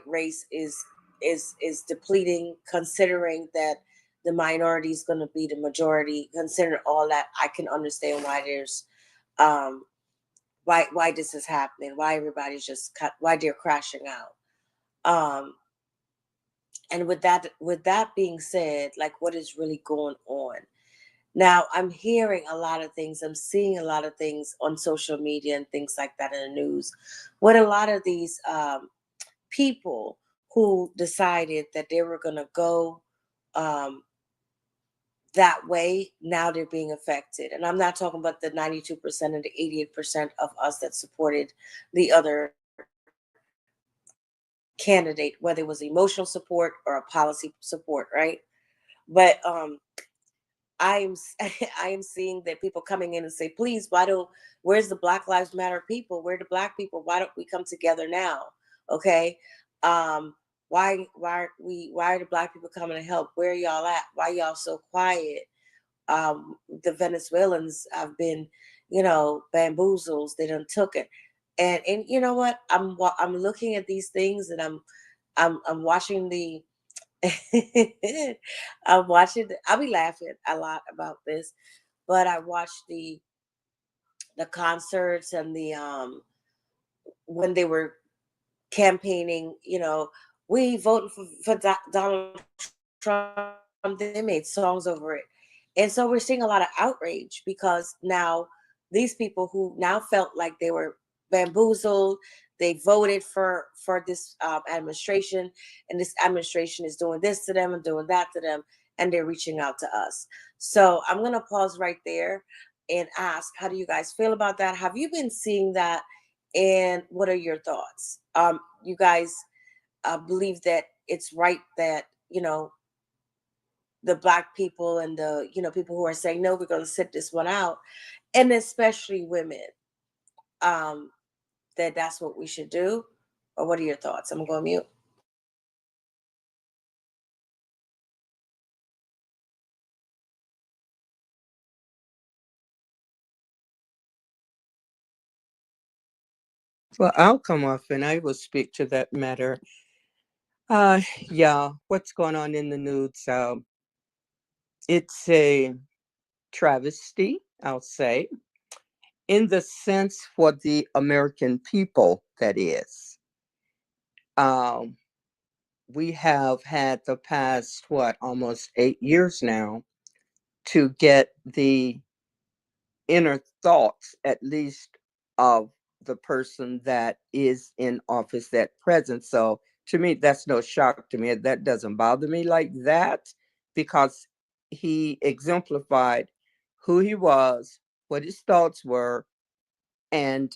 race is depleting, considering that the minority is going to be the majority. Considering all that, I can understand why there's um why this is happening, why everybody's just why they're crashing out. And with that being said, like, what is really going on now? I'm hearing a lot of things, I'm seeing a lot of things on social media and things like that in the news, with a lot of these people who decided that they were going to go um, that way. Now they're being affected, and I'm not talking about the 92% and the 88% of us that supported the other candidate, whether it was emotional support or a policy support, right? But I'm I am seeing that people coming in and say, please, why don't, where's the Black Lives Matter people? Where the black people? Why don't we come together now? Okay. Um, why are the black people coming to help? Where are y'all at? Why y'all so quiet? The Venezuelans have been, bamboozled. They done took it. And you know what? I'm looking at these things, and I'm watching the I'm watching. I'll be laughing a lot about this, but I watched the concerts and the when they were campaigning. We voted for Donald Trump. They made songs over it, and so we're seeing a lot of outrage because now these people who now felt like they were bamboozled, they voted for this administration, and this administration is doing this to them and doing that to them, and they're reaching out to us. So I'm gonna pause right there and ask, how do you guys feel about that? Have you been seeing that, and what are your thoughts? You guys believe that it's right that the black people and the people who are saying no, we're going to sit this one out, and especially women, um, that's what we should do? Or what are your thoughts? I'm going to mute. Well, I'll come off and I will speak to that matter. Yeah, what's going on in the news? It's a travesty, I'll say, in the sense for the American people, that is. Um, we have had the past, almost 8 years now to get the inner thoughts, at least, of the person that is in office at present. So to me, that's no shock to me. That doesn't bother me like that, because he exemplified who he was, what his thoughts were, and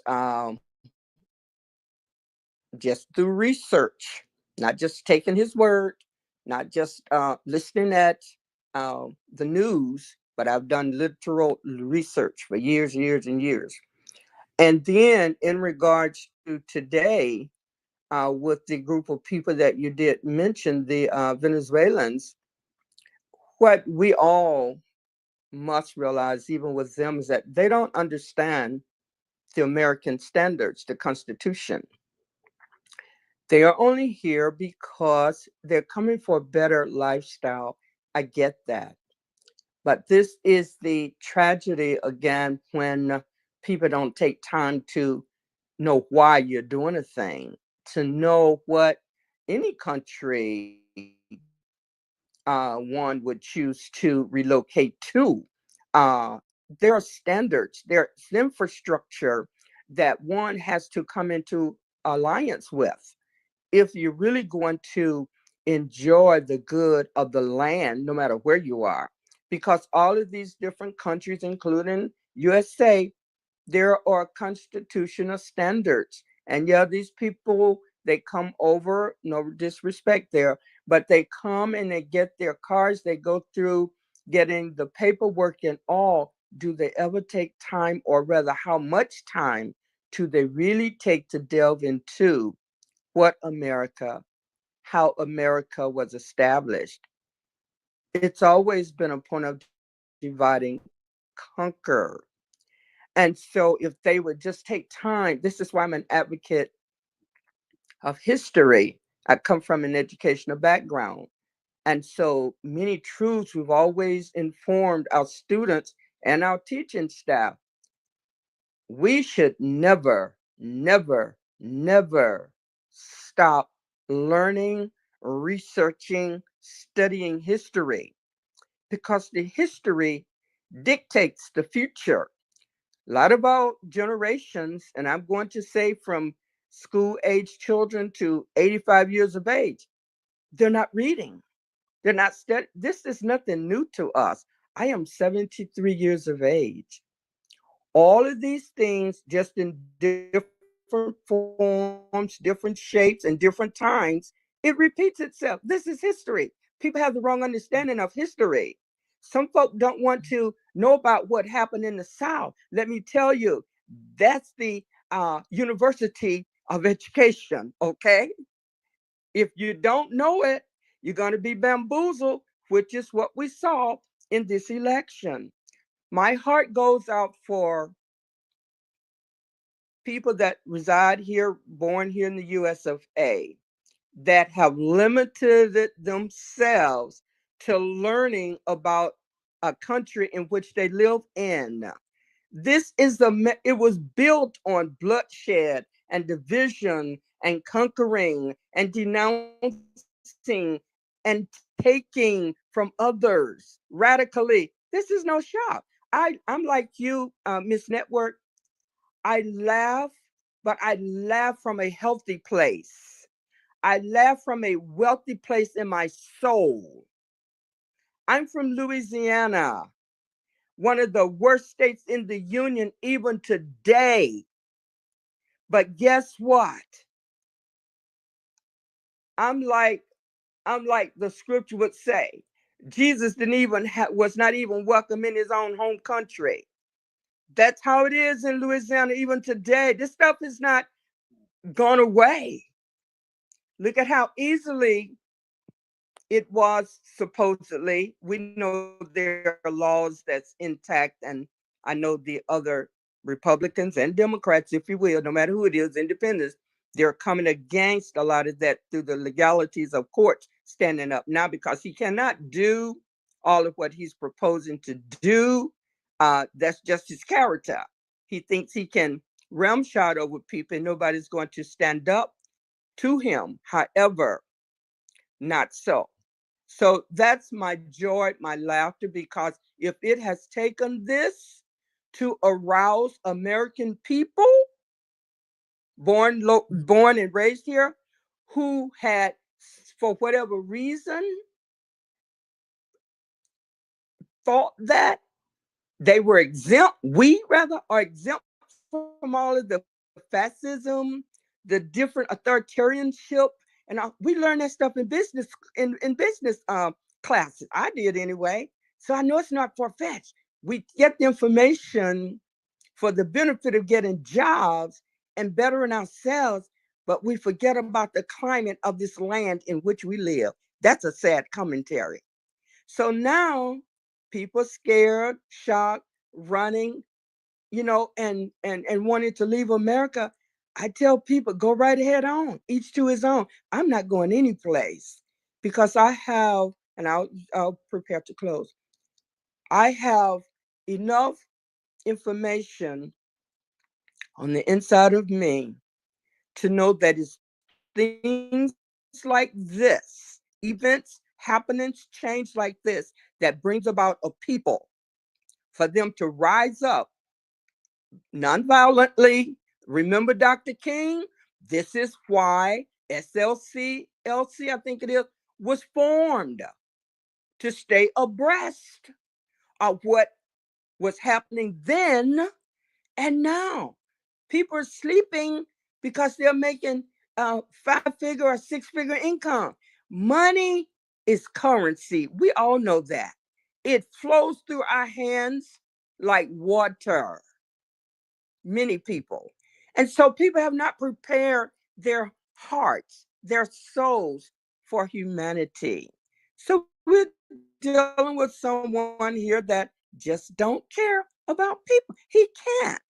just through research, not just taking his word, not just listening at the news, but I've done literal research for years, years, and years. And then, in regards to today, with the group of people that you did mention, the Venezuelans, what we all must realize, even with them, is that they don't understand the American standards, the Constitution. They are only here because they're coming for a better lifestyle. I get that. But this is the tragedy again, when people don't take time to know why you're doing a thing, to know what any country one would choose to relocate to. Uh, there are standards, there's infrastructure that one has to come into alliance with if you're really going to enjoy the good of the land, no matter where you are. Because all of these different countries, including USA, there are constitutional standards. And yeah, these people, they come over, no disrespect there, but they come and they get their cars, they go through getting the paperwork and all. Do they ever take time, or rather, how much time do they really take to delve into what America, how America was established? It's always been a point of divide and conquer. And so, if they would just take time, this is why I'm an advocate of history. I come from an educational background. And so many truths we've always informed our students and our teaching staff. We should never, never, never stop learning, researching, studying history because the history dictates the future. A lot of our generations, and I'm going to say from school age children to 85 years of age, they're not reading. They're not studying. This is nothing new to us. I am 73 years of age. All of these things, just in different forms, different shapes, and different times, it repeats itself. This is history. People have the wrong understanding of history. Some folk don't want to know about what happened in the South. Let me tell you, that's the University of Education, okay? If you don't know it, you're going to be bamboozled, which is what we saw in this election. My heart goes out for people that reside here, born here in the US of A, that have limited themselves to learning about a country in which they live in. This is it was built on bloodshed and division and conquering and denouncing and taking from others radically. This is no shock. I'm like you, Miss Network. I laugh, but I laugh from a healthy place. I laugh from a wealthy place in my soul. I'm from Louisiana, one of the worst states in the union even today. But guess what? I'm like I'm like the scripture would say. Jesus didn't even was not even welcome in his own home country. That's how it is in Louisiana even today. This stuff is not gone away. Look at how easily it was supposedly. We know there are laws that's intact, and I know the other Republicans and Democrats, if you will, no matter who it is, independents, they're coming against a lot of that through the legalities of courts standing up now because he cannot do all of what he's proposing to do. That's just his character. He thinks he can ramshot over people and nobody's going to stand up to him. However, not so. So that's my joy, my laughter, because if it has taken this to arouse American people born and raised here who had, for whatever reason, thought that they were exempt, we rather are exempt from all of the fascism, the different authoritarianship, and we learned that stuff in business in business classes. I did anyway, so I know it's not far fetched. We get the information for the benefit of getting jobs and bettering ourselves, but we forget about the climate of this land in which we live. That's a sad commentary. So now people scared, shocked, running, and wanted to leave America. I tell people, go right ahead on, each to his own. I'm not going any place because I have, and I'll prepare to close. I have enough information on the inside of me to know that it's things like this, events, happenings, change like this, that brings about a people for them to rise up nonviolently. Remember Dr. King? This is why SLC, I think it is, was formed to stay abreast of what was happening then and now. People are sleeping because they're making 5-figure or 6-figure income. Money is currency. We all know that. It flows through our hands like water. Many people. And so people have not prepared their hearts, their souls for humanity. So we're dealing with someone here that just don't care about people. He can't.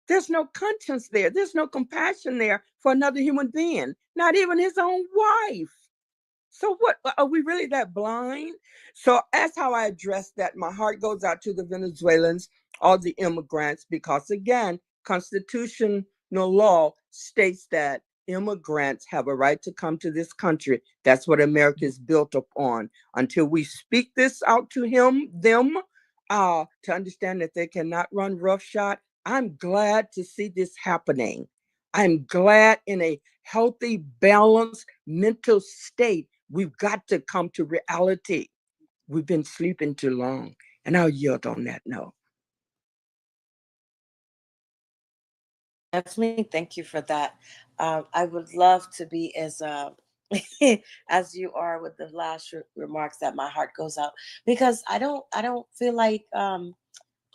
There's no conscience there. There's no compassion there for for another human being, not even his own wife. So what are we really that blind? So that's how I address that. My heart goes out to the Venezuelans, all the immigrants, because again, constitutional law states that immigrants have a right to come to this country. That's what America is built upon. Until we speak this out to them, to understand that they cannot run roughshod. I'm glad to see this happening. I'm glad in a healthy, balanced mental state. We've got to come to reality. We've been sleeping too long. And I'll yield on that note. Definitely, thank you for that. I would love to be as as you are with the last remarks, that my heart goes out, because I don't feel like I'm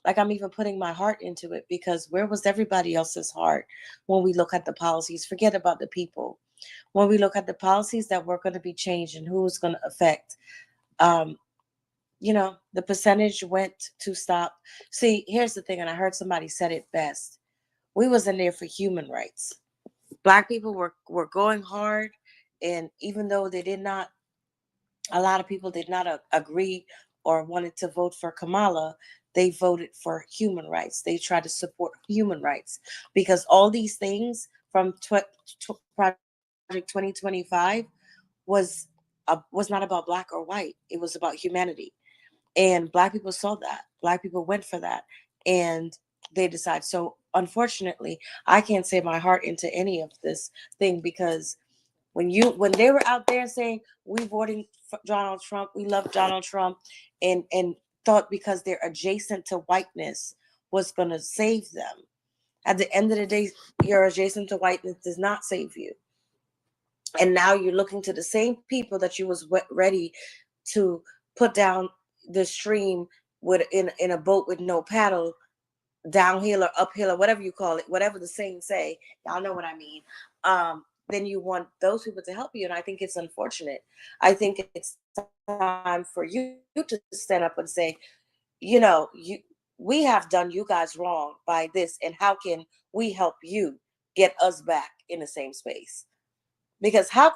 even putting my heart into it, because where was everybody else's heart when we look at the policies? Forget about the people. When we look at the policies that were going to be changed and who was going to affect, um, the percentage went to stop. See, here's the thing, and I heard somebody said it best. We was in there for human rights. Black people were going hard, and even though they did not, a lot of people did not agree or wanted to vote for Kamala, they voted for human rights. They tried to support human rights, because all these things from Project 2025 was was not about black or white. It was about humanity, and black people saw that. Black people went for that, and they decide. So unfortunately, I can't say my heart into any of this thing, because when they were out there saying we voting for Donald Trump, we love Donald Trump, and thought because they're adjacent to whiteness was going to save them. At the end of the day, your adjacent to whiteness does not save you. And now you're looking to the same people that you was ready to put down the stream with in a boat with no paddle, downhill or uphill or whatever you call it, whatever the saying say, y'all know what I mean. Then you want those people to help you, and I think it's unfortunate. I think it's time for you to stand up and say, you we have done you guys wrong by this, and how can we help you get us back in the same space? Because how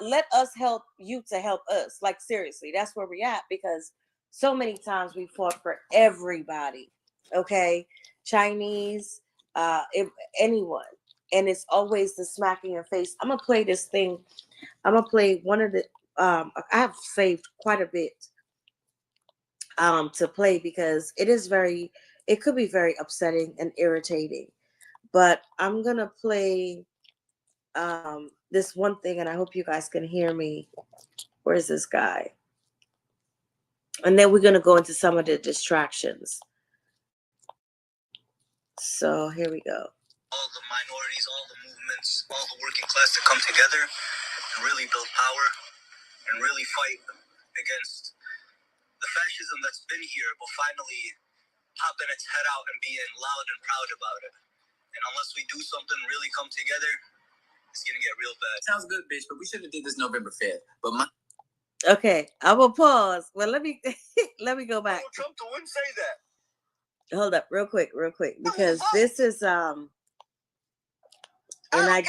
let us help you to help us, like seriously, that's where we're at, because so many times we fought for everybody, okay? Chinese, if anyone, and it's always the smack in your face. I'm gonna play this thing. I'm gonna play one of the I have saved quite a bit to play, because it could be very upsetting and irritating, but I'm gonna play this one thing, and I hope you guys can hear me. Where's this guy? And then we're gonna go into some of the distractions. So here we go. All the minorities, all the movements, all the working class to come together and really build power and really fight against the fascism that's been here, but finally popping its head out and being loud and proud about it. And unless we do something, really come together, it's gonna get real bad. Sounds good, bitch, but we should have did this November 5th. But okay, I will pause. Well, let me let me go back. Trump wouldn't say that. Hold up, real quick, because this is and I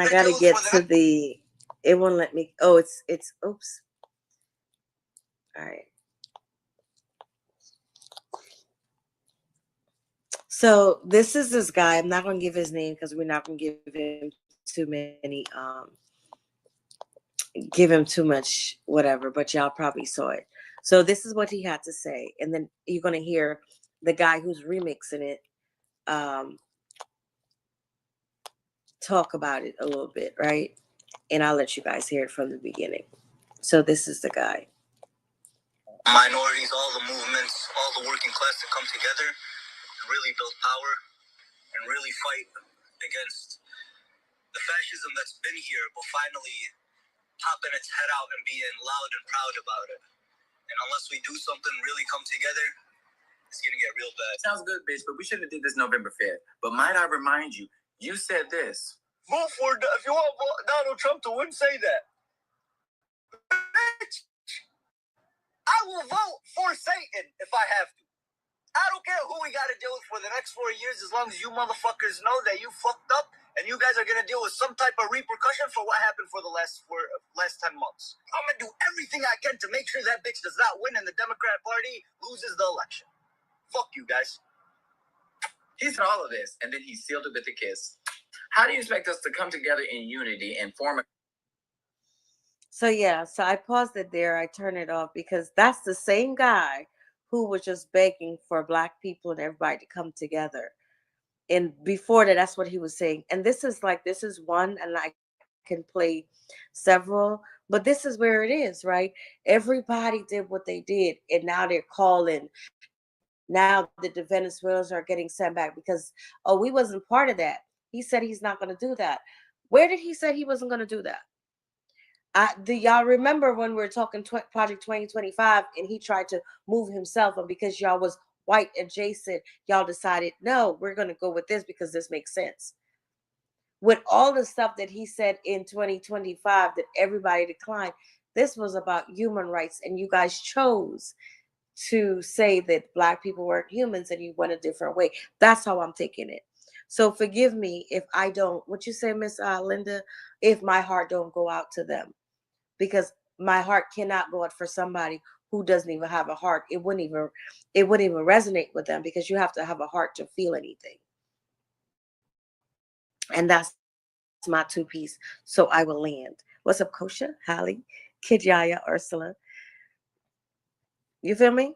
gotta get to the. It won't let me. Oh, it's oops. All right. So this is this guy. I'm not gonna give his name because we're not gonna give him too many give him too much whatever, but y'all probably saw it. So this is what he had to say, and then you're gonna hear the guy who's remixing it talk about it a little bit, right? And I'll let you guys hear it from the beginning. So this is the guy. Minorities, all the movements, all the working class to come together and really build power and really fight against the fascism that's been here, but finally popping its head out and being loud and proud about it. And unless we do something, really come together, it's gonna get real bad. Sounds good, bitch, but we should have did this November 5th. But might I remind you, you said this. Vote for, if you want Donald Trump to win, say that. Bitch, I will vote for Satan if I have to. I don't care who we got to deal with for the next 4 years, as long as you motherfuckers know that you fucked up and you guys are gonna deal with some type of repercussion for what happened for the last 10 months. I'm gonna do everything I can to make sure that bitch does not win and the Democrat Party loses the election. Fuck you guys. He said all of this, and then he sealed it with a kiss. How do you expect us to come together in unity and form a... So yeah, so I paused it there. I turned it off because that's the same guy who was just begging for Black people and everybody to come together. And before that, that's what he was saying. And this is one, and I can play several, but this is where it is, right? Everybody did what they did, and now they're calling. Now the Venezuelans are getting sent back because, oh, we wasn't part of that. He said he's not going to do that. Where did he say he wasn't going to do that? Do y'all remember when we were talking Project 2025 and he tried to move himself, and because y'all was white adjacent, y'all decided, no, we're going to go with this because this makes sense. With all the stuff that he said in 2025 that everybody declined, this was about human rights, and you guys chose to say that Black people weren't humans and you went a different way. That's how I'm taking it. So forgive me if I don't, what you say, Miss Linda, if my heart don't go out to them, because my heart cannot go out for somebody who doesn't even have a heart. It wouldn't even resonate with them, because you have to have a heart to feel anything. And that's my two piece. So I will land. What's up, Kosha, Holly, Kidjaya, Ursula? You feel me?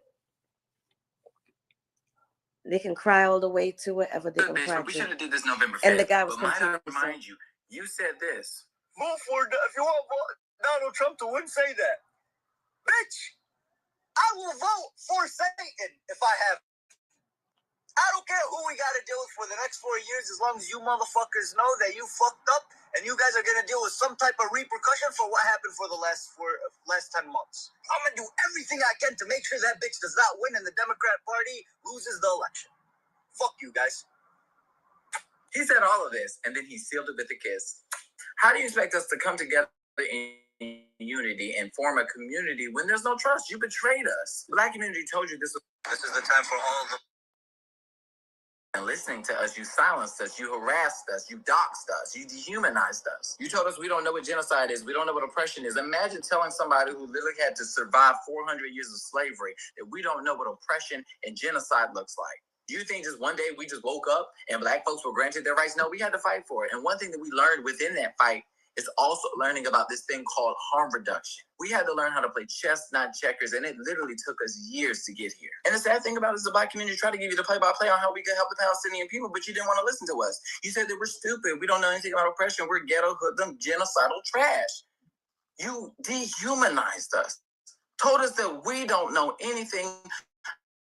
They can cry all the way to whatever they can cry We to. should have did this November 5th. And the guy was but might I continuing. remind you, you said this. Move for if you want Donald Trump to win, say that. Bitch, I will vote for Satan if I have. I don't care who we got to deal with for the next 4 years, as long as you motherfuckers know that you fucked up and you guys are going to deal with some type of repercussion for what happened for the last 10 months. I'm going to do everything I can to make sure that bitch does not win and the Democrat Party loses the election. Fuck you guys. He said all of this, and then he sealed it with a kiss. How do you expect us to come together in unity and form a community when there's no trust? You betrayed us. The Black community told you this is the time for all of them. And listening to us, you silenced us, you harassed us, you doxed us, you dehumanized us. You told us we don't know what genocide is, we don't know what oppression is. Imagine telling somebody who literally had to survive 400 years of slavery that we don't know what oppression and genocide looks like. Do you think just one day we just woke up and Black folks were granted their rights? No, we had to fight for it. And one thing that we learned within that fight is also learning about this thing called harm reduction. We had to learn how to play chess, not checkers, and it literally took us years to get here. And the sad thing about it is the Black community tried to give you the play-by-play on how we could help the Palestinian people, but you didn't want to listen to us. You said that we're stupid, we don't know anything about oppression, we're ghetto, hoodlum, genocidal trash. You dehumanized us, told us that we don't know anything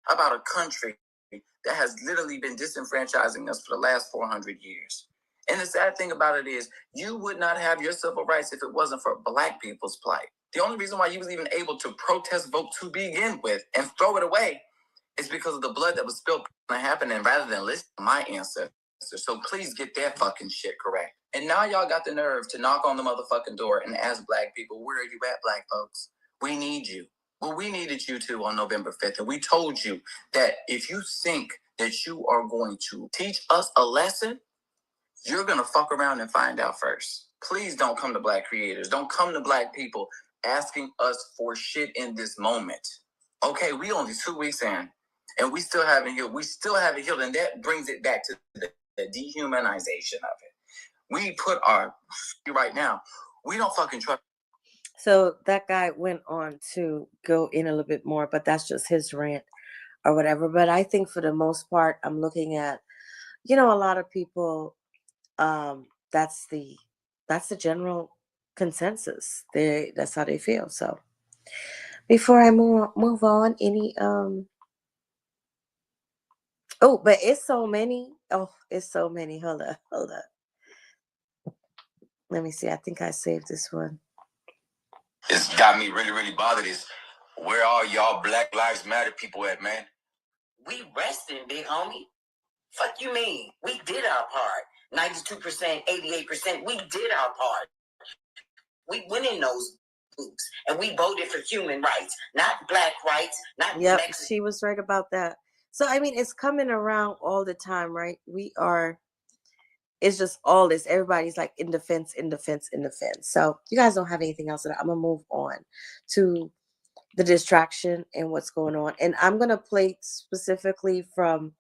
about a country that has literally been disenfranchising us for the last 400 years. And the sad thing about it is, you would not have your civil rights if it wasn't for Black people's plight. The only reason why you was even able to protest vote to begin with and throw it away is because of the blood that was spilled and happening, rather than listen to my ancestors. So please get that fucking shit correct. And now y'all got the nerve to knock on the motherfucking door and ask Black people, where are you at, Black folks? We need you. Well, we needed you too on November 5th. And we told you that if you think that you are going to teach us a lesson, you're going to fuck around and find out first. Please don't come to Black creators. Don't come to Black people asking us for shit in this moment. Okay, we only 2 weeks in, and we still haven't healed. We still haven't healed, and that brings it back to the dehumanization of it. We put our, right now, we don't fucking trust. So that guy went on to go in a little bit more, but that's just his rant or whatever. But I think for the most part, I'm looking at, a lot of people, that's the general consensus. That's how they feel. So before I move on, any but it's so many. Oh, it's so many. Hold up. Let me see. I think I saved this one. It's got me really, really bothered is, where are y'all Black Lives Matter people at, man? We resting, big homie. Fuck you mean? We did our part. 92%, 88%, we did our part. We went in those groups and we voted for human rights, not Black rights, not Mexican. She was right about that. So I mean, it's coming around all the time, right? We are it's just all this. Everybody's like in defense, in defense, in defense. So you guys don't have anything else. I'm gonna move on to the distraction and what's going on. And I'm gonna play specifically from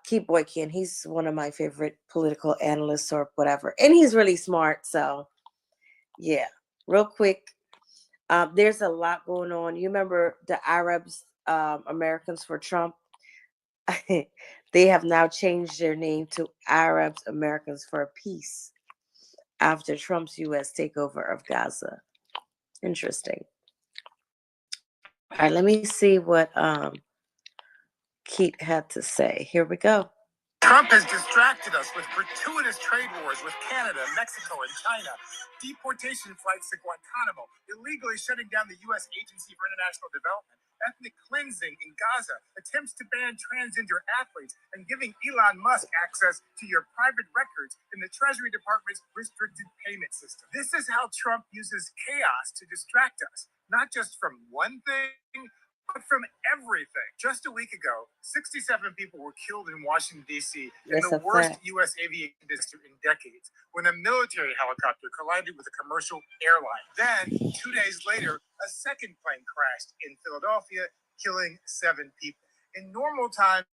Keith Boykin. He's one of my favorite political analysts or whatever, and he's really smart. So yeah, real quick. There's a lot going on. You remember the Arabs, Americans for Trump? They have now changed their name to Arabs Americans for Peace after Trump's U.S. takeover of Gaza. Interesting. All right, let me see what Keith had to say. Here we go. Trump has distracted us with gratuitous trade wars with Canada, Mexico, and China, deportation flights to Guantanamo, illegally shutting down the U.S. Agency for International Development, ethnic cleansing in Gaza, attempts to ban transgender athletes, and giving Elon Musk access to your private records in the Treasury Department's restricted payment system. This is how Trump uses chaos to distract us, not just from one thing, but from everything. Just a week ago, 67 people were killed in Washington, D.C. in the worst U.S. aviation disaster in decades when a military helicopter collided with a commercial airline. Then, 2 days later, a second plane crashed in Philadelphia, killing 7 people. In normal times,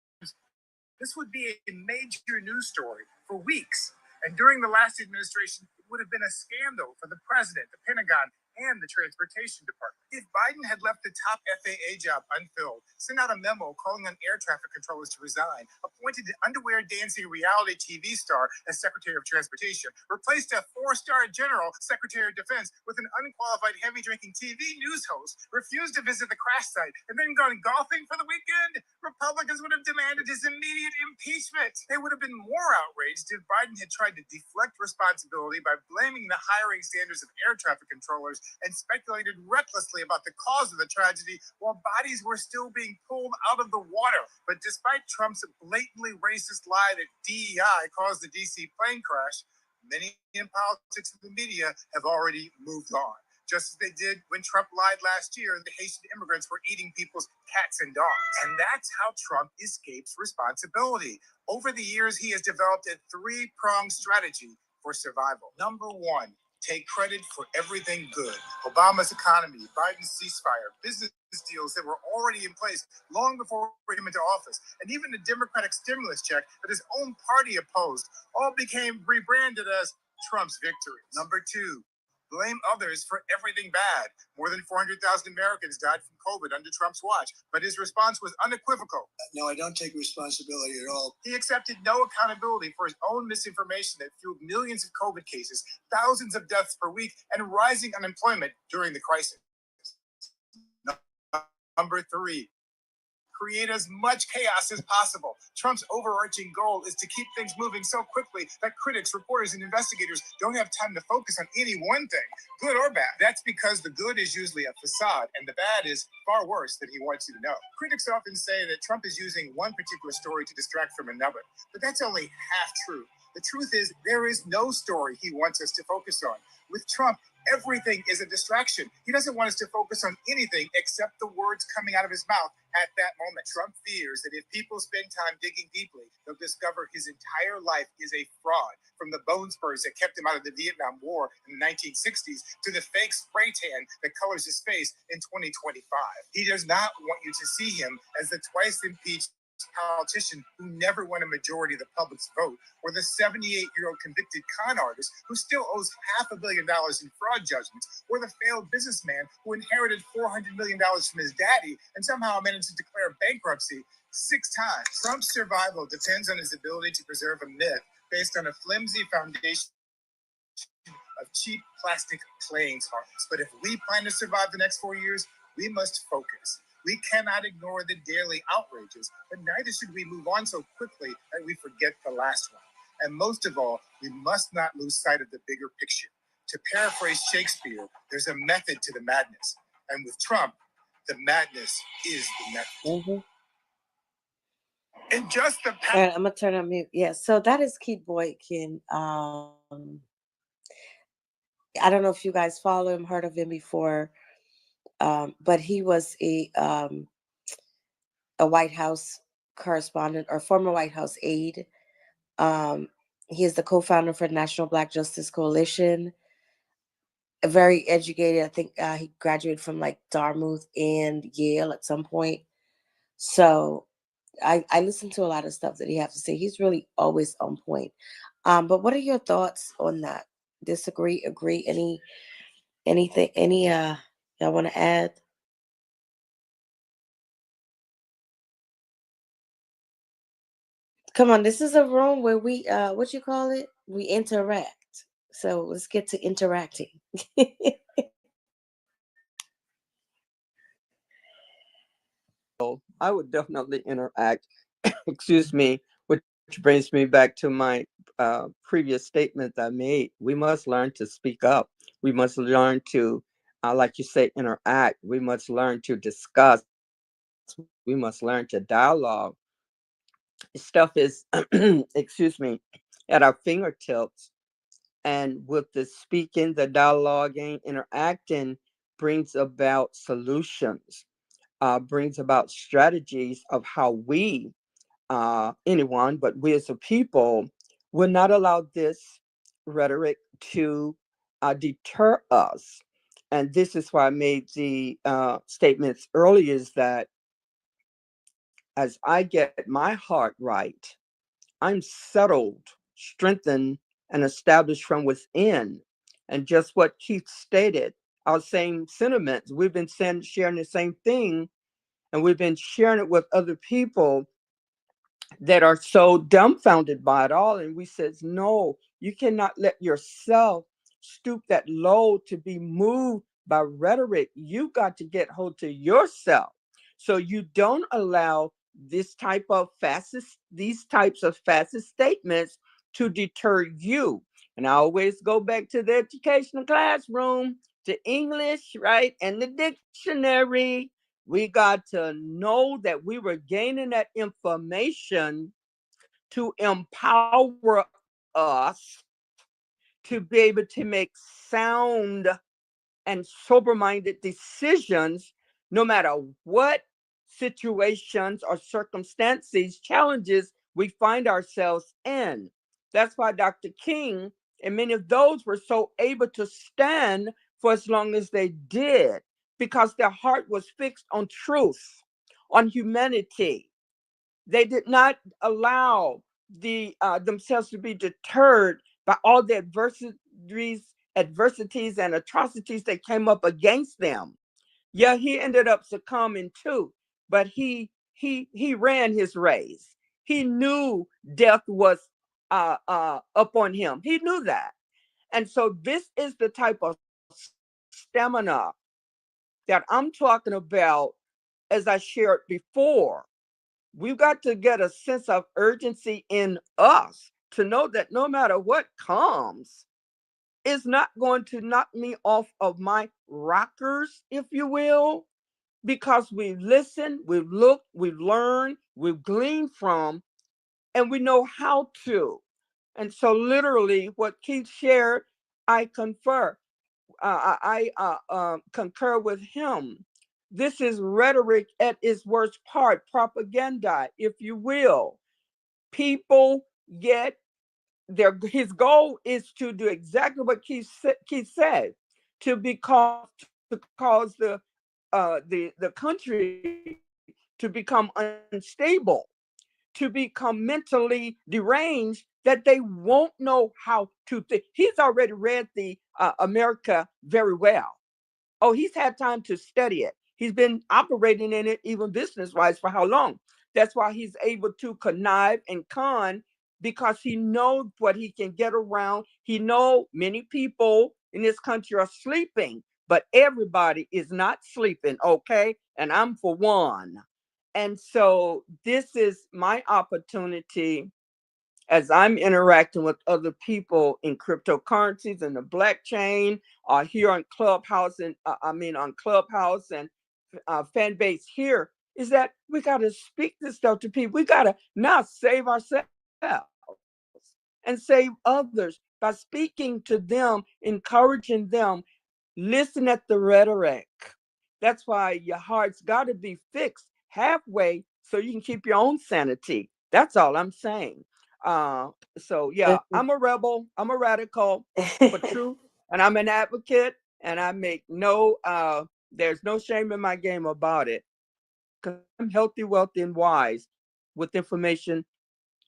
this would be a major news story for weeks. And during the last administration, it would have been a scandal for the president, the Pentagon, and the Transportation Department. If Biden had left the top FAA job unfilled, sent out a memo calling on air traffic controllers to resign, appointed an underwear dancing reality TV star as Secretary of Transportation, replaced a 4-star general Secretary of Defense with an unqualified heavy-drinking TV news host, refused to visit the crash site, and then gone golfing for the weekend, Republicans would have demanded his immediate impeachment. They would have been more outraged if Biden had tried to deflect responsibility by blaming the hiring standards of air traffic controllers and speculated recklessly about the cause of the tragedy while bodies were still being pulled out of the water. But despite Trump's blatantly racist lie that DEI caused the DC plane crash, many in politics and the media have already moved on. Just as they did when Trump lied last year, the Haitian immigrants were eating people's cats and dogs. And that's how Trump escapes responsibility. Over the years, he has developed a 3-pronged strategy for survival. Number 1, take credit for everything good. Obama's economy, Biden's ceasefire, business deals that were already in place long before he came into office, and even the Democratic stimulus check that his own party opposed, all became rebranded as Trump's victory. Number 2, blame others for everything bad. More than 400,000 Americans died from COVID under Trump's watch, but his response was unequivocal. No, I don't take responsibility at all. He accepted no accountability for his own misinformation that fueled millions of COVID cases, thousands of deaths per week, and rising unemployment during the crisis. Number 3, create as much chaos as possible. Trump's overarching goal is to keep things moving so quickly that critics, reporters, and investigators don't have time to focus on any one thing, good or bad. That's because the good is usually a facade, and the bad is far worse than he wants you to know. Critics often say that Trump is using one particular story to distract from another, but that's only half true. The truth is, there is no story he wants us to focus on. With Trump, everything is a distraction. He doesn't want us to focus on anything except the words coming out of his mouth at that moment. Trump fears that if people spend time digging deeply, they'll discover his entire life is a fraud. From the bone spurs that kept him out of the Vietnam War in the 1960s to the fake spray tan that colors his face in 2025. He does not want you to see him as the twice impeached politician who never won a majority of the public's vote, or the 78-year-old convicted con artist who still owes $500 million in fraud judgments, or the failed businessman who inherited $400 million from his daddy and somehow managed to declare bankruptcy 6 times. Trump's survival depends on his ability to preserve a myth based on a flimsy foundation of cheap plastic playing cards. But if we plan to survive the next 4 years, we must focus. We cannot ignore the daily outrages, but neither should we move on so quickly that we forget the last one. And most of all, we must not lose sight of the bigger picture. To paraphrase Shakespeare, there's a method to the madness. And with Trump, the madness is the method. And just the All right, I'm gonna turn on mute. Yeah, so that is Keith Boykin. I don't know if you guys follow him, heard of him before, but he was a White House correspondent or former White House aide. He is the co-founder for National Black Justice Coalition. Very educated. I think he graduated from like Dartmouth and Yale at some point. So I listen to a lot of stuff that he has to say. He's really always on point. But what are your thoughts on that? Disagree, agree, anything, any y'all want to add? Come on, this is a room where we what you call it? We interact. So let's get to interacting. I would definitely interact. Excuse me, which brings me back to my previous statement I made. We must learn to speak up. We must learn to, like you say, interact. We must learn to discuss. We must learn to dialogue. Stuff is, excuse me, at our fingertips. And with the speaking, the dialoguing, interacting brings about solutions, brings about strategies of how we, anyone, but we as a people, will not allow this rhetoric to deter us. And this is why I made the statements earlier is that as I get my heart right, I'm settled, strengthened, and established from within. And just what Keith stated, our same sentiments, we've been sharing the same thing, and we've been sharing it with other people that are so dumbfounded by it all. And we says, no, you cannot let yourself stoop that low to be moved by rhetoric. You got to get hold to yourself. So you don't allow these types of facet statements to deter you. And I always go back to the educational classroom, to English, right? And the dictionary. We got to know that we were gaining that information to empower us to be able to make sound and sober minded decisions no matter what situations or circumstances, challenges we find ourselves in. That's why Dr. King and many of those were so able to stand for as long as they did because their heart was fixed on truth, on humanity. They did not allow themselves to be deterred by all the adversities and atrocities that came up against them. Yeah, he ended up succumbing too, but he ran his race. He knew death was up on him. He knew that, and so this is the type of stamina that I'm talking about. As I shared before, we've got to get a sense of urgency in us to know that no matter what comes, it's not going to knock me off of my rockers, if you will, because we've listened, we've looked, we've learned, we've gleaned from, and we know how to. And so, literally, what Keith shared, I confer. I concur with him. This is rhetoric at its worst part, propaganda, if you will. People get his goal is to do exactly what Keith said, to cause the country to become unstable, to become mentally deranged, that they won't know how to think. He's already read the America very well. Oh, he's had time to study it. He's been operating in it, even business wise, for how long? That's why he's able to connive and con because he knows what he can get around. He know many people in this country are sleeping, but everybody is not sleeping, okay? And I'm for one. And so this is my opportunity as I'm interacting with other people in cryptocurrencies and the blockchain, here on Clubhouse and on Clubhouse and Fanbase here, is that we got to speak this stuff to people. We got to now save ourselves and save others by speaking to them, encouraging them. Listen at the rhetoric. That's why your heart's got to be fixed halfway so you can keep your own sanity. That's all I'm saying. So yeah, I'm a rebel. I'm a radical for truth, and I'm an advocate. And I make no. There's no shame in my game about it. Because I'm healthy, wealthy, and wise with information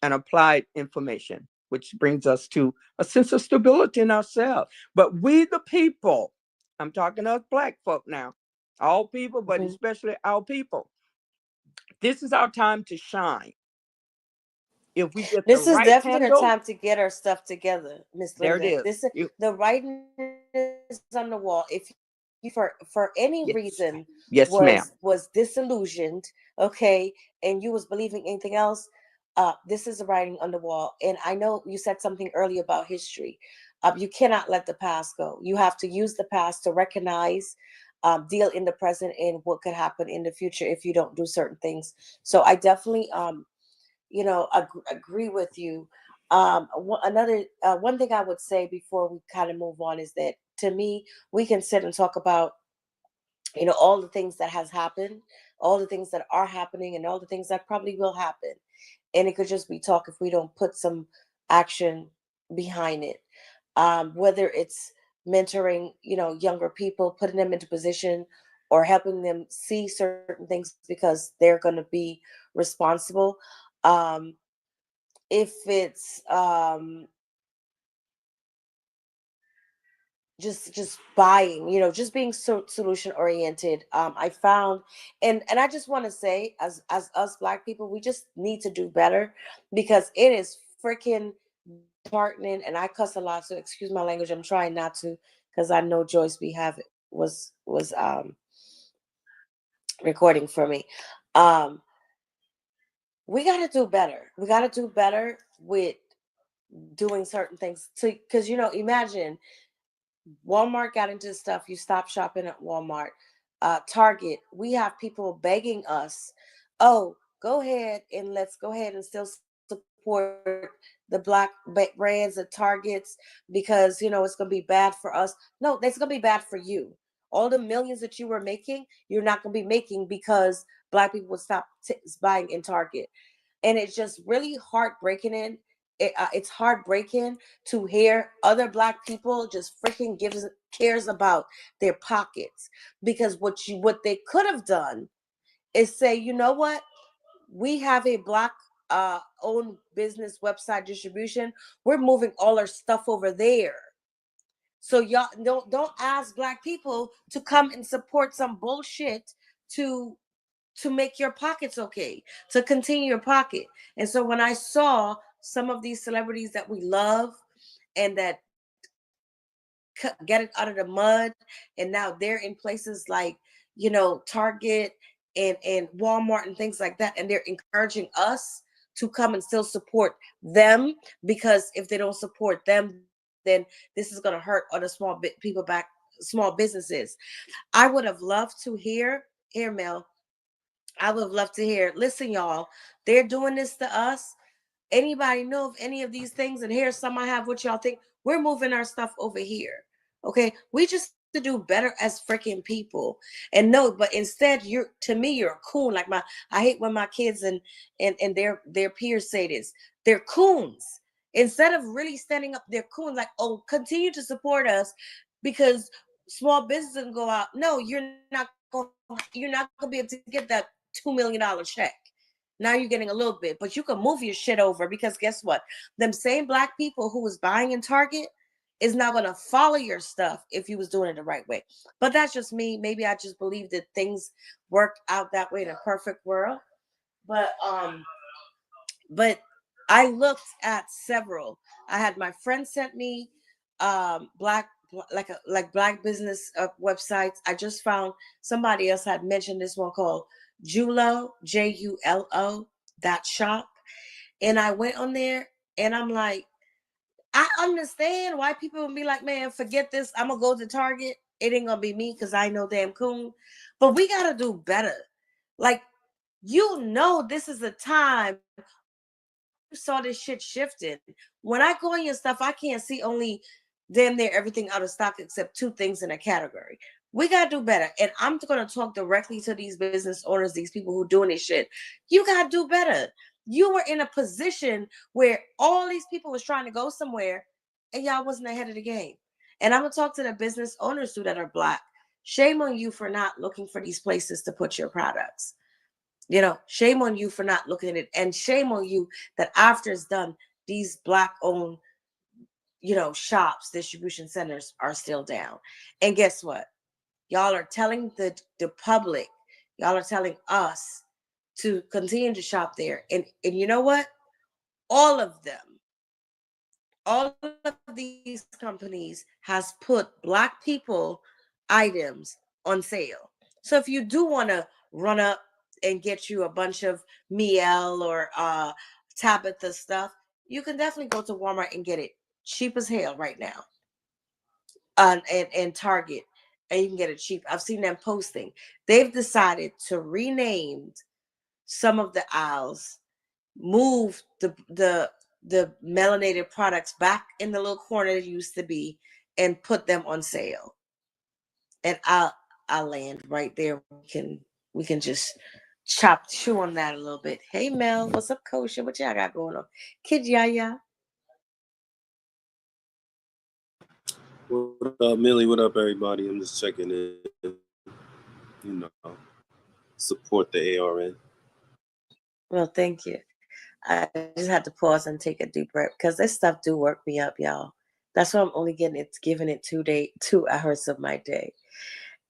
and applied information, which brings us to a sense of stability in ourselves. But we, the people, I'm talking to us black folk now, all people, but especially our people, this is our time to shine. If we get the This is right definitely a handle, time to get our stuff together, Miss there it Linda. is. This is the writing is on the wall. If you for any reason Yes, yes, ma'am. was disillusioned, okay, and you was believing anything else, this is the writing on the wall. And I know you said something earlier about history. You cannot let the past go. You have to use the past to recognize, deal in the present, and what could happen in the future if you don't do certain things. So I definitely agree with you. Another one thing I would say before we kind of move on is that, to me, we can sit and talk about, all the things that has happened, all the things that are happening, and all the things that probably will happen. And it could just be talk if we don't put some action behind it. Whether it's mentoring, younger people, putting them into position, or helping them see certain things because they're going to be responsible. Um, if it's just buying, just being solution oriented. I found, and I just want to say, as us black people, we just need to do better, because it is freaking disheartening. And I cuss a lot, so excuse my language. I'm trying not to, because I know Joyce B have was recording for me. um we got to do better. We got to do better with doing certain things, to because imagine Walmart got into stuff. You stop shopping at Walmart. Target, we have people begging us, oh, go ahead and let's go ahead and still support the black brands at Targets, because it's going to be bad for us. No, that's going to be bad for you. All the millions that you were making, you're not going to be making, because black people would stop buying in Target. And it's just really heartbreaking. It's heartbreaking to hear other black people just freaking cares about their pockets, because what they could have done is say, you know what, we have a black owned business website distribution, we're moving all our stuff over there. So y'all don't ask black people to come and support some bullshit to make your pockets okay, to continue your pocket. And so when I saw some of these celebrities that we love and that get it out of the mud, and now they're in places like, Target and Walmart and things like that, and they're encouraging us to come and still support them, because if they don't support them, then this is going to hurt other small businesses. I would have loved to hear Mel, I would love to hear. Listen, y'all, they're doing this to us. Anybody know of any of these things? And here's some I have. What y'all think? We're moving our stuff over here. Okay, we just have to do better as freaking people. And no, but instead, to me, you're a coon. Like I hate when my kids and their peers say this. They're coons. Instead of really standing up, they're coons. Like, oh, continue to support us because small businesses can go out. No, you're not gonna be able to get that $2 million check. Now you're getting a little bit, but you can move your shit over, because guess what? Them same black people who was buying in Target is not going to follow your stuff if you was doing it the right way. But that's just me. Maybe I just believe that things work out that way in a perfect world. But but I looked at several. I had my friend sent me black business websites. I just found somebody else had mentioned this one called Julo, JULO .shop. And I went on there and I'm like, I understand why people would be like, man, forget this. I'm gonna go to Target. It ain't gonna be me because I know damn coon. But we gotta do better. Like, this is a time you saw this shit shifting. When I go on your stuff, I can't see only damn near everything out of stock except two things in a category. We gotta do better. And I'm gonna talk directly to these business owners, these people who doing this shit. You gotta do better. You were in a position where all these people was trying to go somewhere and y'all wasn't ahead of the game. And I'm gonna talk to the business owners too that are Black. Shame on you for not looking for these places to put your products. You know, shame on you for not looking at it. And shame on you that after it's done, these Black owned, shops, distribution centers are still down. And guess what? Y'all are telling the public, y'all are telling us to continue to shop there. And you know what? All of them, all of these companies has put Black people items on sale. So if you do want to run up and get you a bunch of Miel or Tabitha stuff, you can definitely go to Walmart and get it cheap as hell right now. And Target, and you can get it cheap. I've seen them posting. They've decided to rename some of the aisles, move the melanated products back in the little corner they used to be, and put them on sale. And I'll land right there. We can just chew on that a little bit. Hey Mel, what's up, Kosha? What y'all got going on? Kid Yaya. What up, Millie? What up, everybody? I'm just checking in. Support the ARN. Well, thank you. I just had to pause and take a deep breath because this stuff do work me up, y'all. That's why I'm only giving it 2 hours of my day.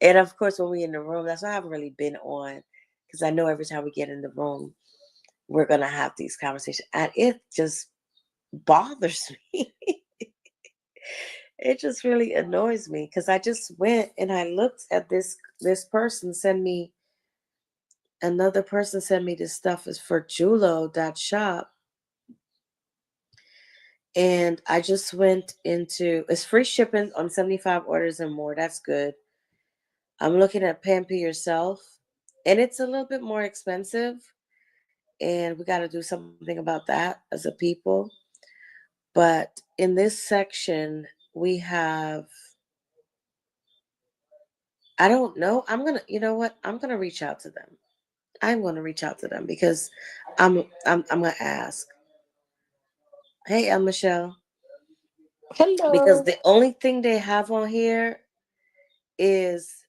And of course, when we in the room, that's why I haven't really been on, because I know every time we get in the room, we're gonna have these conversations, and it just bothers me. It just really annoys me because I just went and I looked at this person send me another person sent me this stuff is for Julo.shop. And I just went into, it's free shipping on 75 orders and more. That's good. I'm looking at Pamper Yourself, and it's a little bit more expensive. And we got to do something about that as a people. But in this section, we have, I don't know. You know what? I'm going to reach out to them. I'm going to reach out to them because I'm going to ask. Hey, Michelle. Because Hello. the only thing they have on here is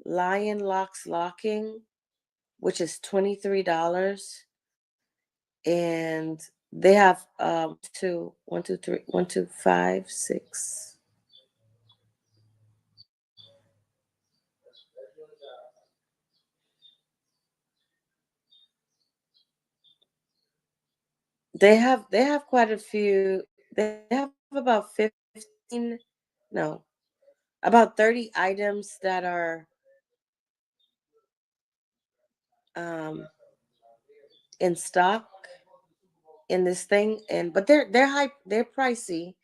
Lion Locks Locking, which is $23. And they have one, two, three, 1, 2, 5, 6. They have quite a few. They have about 15, no, about 30 items that are um in stock in this thing, and but they're pricey,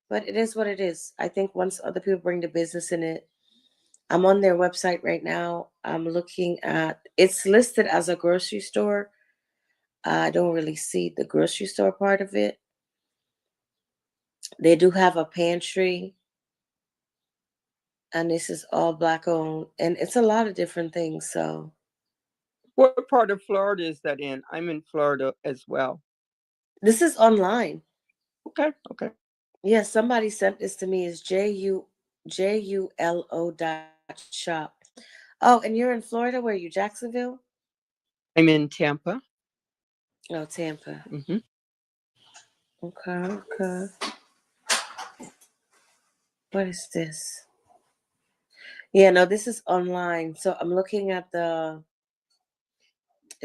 but it is what it is. I think once other people bring the business in it, I'm on their website right now. I'm looking at, it's listed as a grocery store. I don't really see the grocery store part of it. They do have a pantry, and this is all Black owned, and it's a lot of different things. So, What part of Florida is that in? I'm in Florida as well. this is online. Okay, okay. Yeah, somebody sent this to me. It's JULO.shop. Oh, and you're in Florida? Where are you, Jacksonville? I'm in Tampa. Oh, Tampa. Hmm. Okay, okay. What is this? Yeah, no, this is online. So I'm looking at it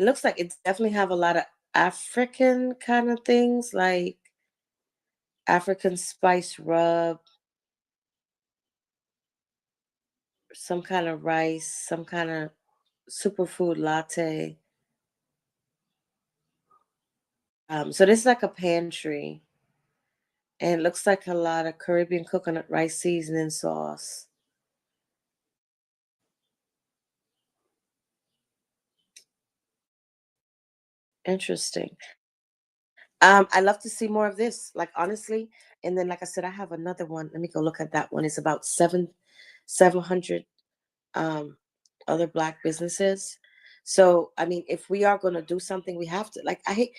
looks like it definitely have a lot of African kind of things, like African spice rub, some kind of rice, some kind of superfood latte. So this is like a pantry, and it looks like a lot of Caribbean coconut rice seasoning sauce. Interesting. I love to see more of this. Like honestly, and then like I said, I have another one. Let me go look at that one. It's about 700 um other Black businesses. So, I mean, if we are going to do something, we have to. Like, I hate,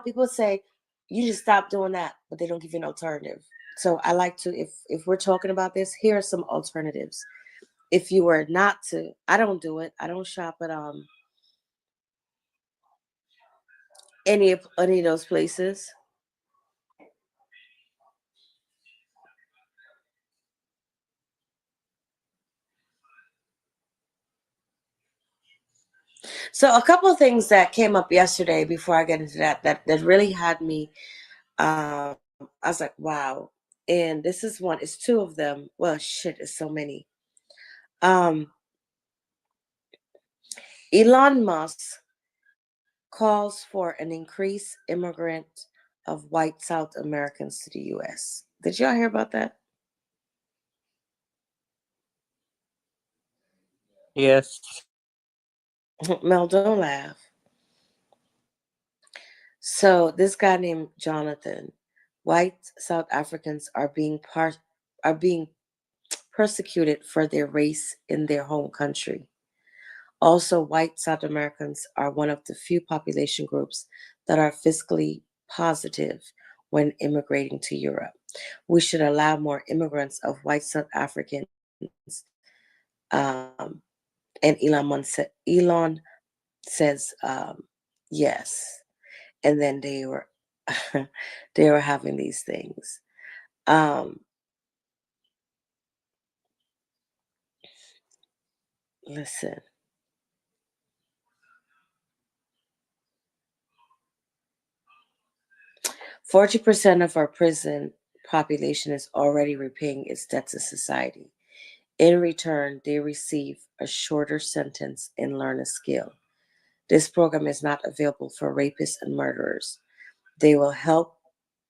people say, you just stop doing that, but they don't give you an alternative. So I like to, if we're talking about this, here are some alternatives. If you were not to, I don't do it. I don't shop at any of those places. So a couple of things that came up yesterday before I get into that really had me. I was like, wow. And this is one. It's two of them. Well, shit, it's so many. Um, Elon Musk calls for an increased immigrant of white South Americans to the U.S. Did y'all hear about that? Yes. Mel, don't laugh. So this guy named Jonathan, white South Africans are being persecuted for their race in their home country. Also, white South Americans are one of the few population groups that are fiscally positive when immigrating to Europe. We should allow more immigrants of white South Africans. Um, and Elon says yes, and then they were they were having these things. Um, listen, 40% of our prison population is already repaying its debt to society. In return, they receive a shorter sentence and learn a skill. This program is not available for rapists and murderers. They will help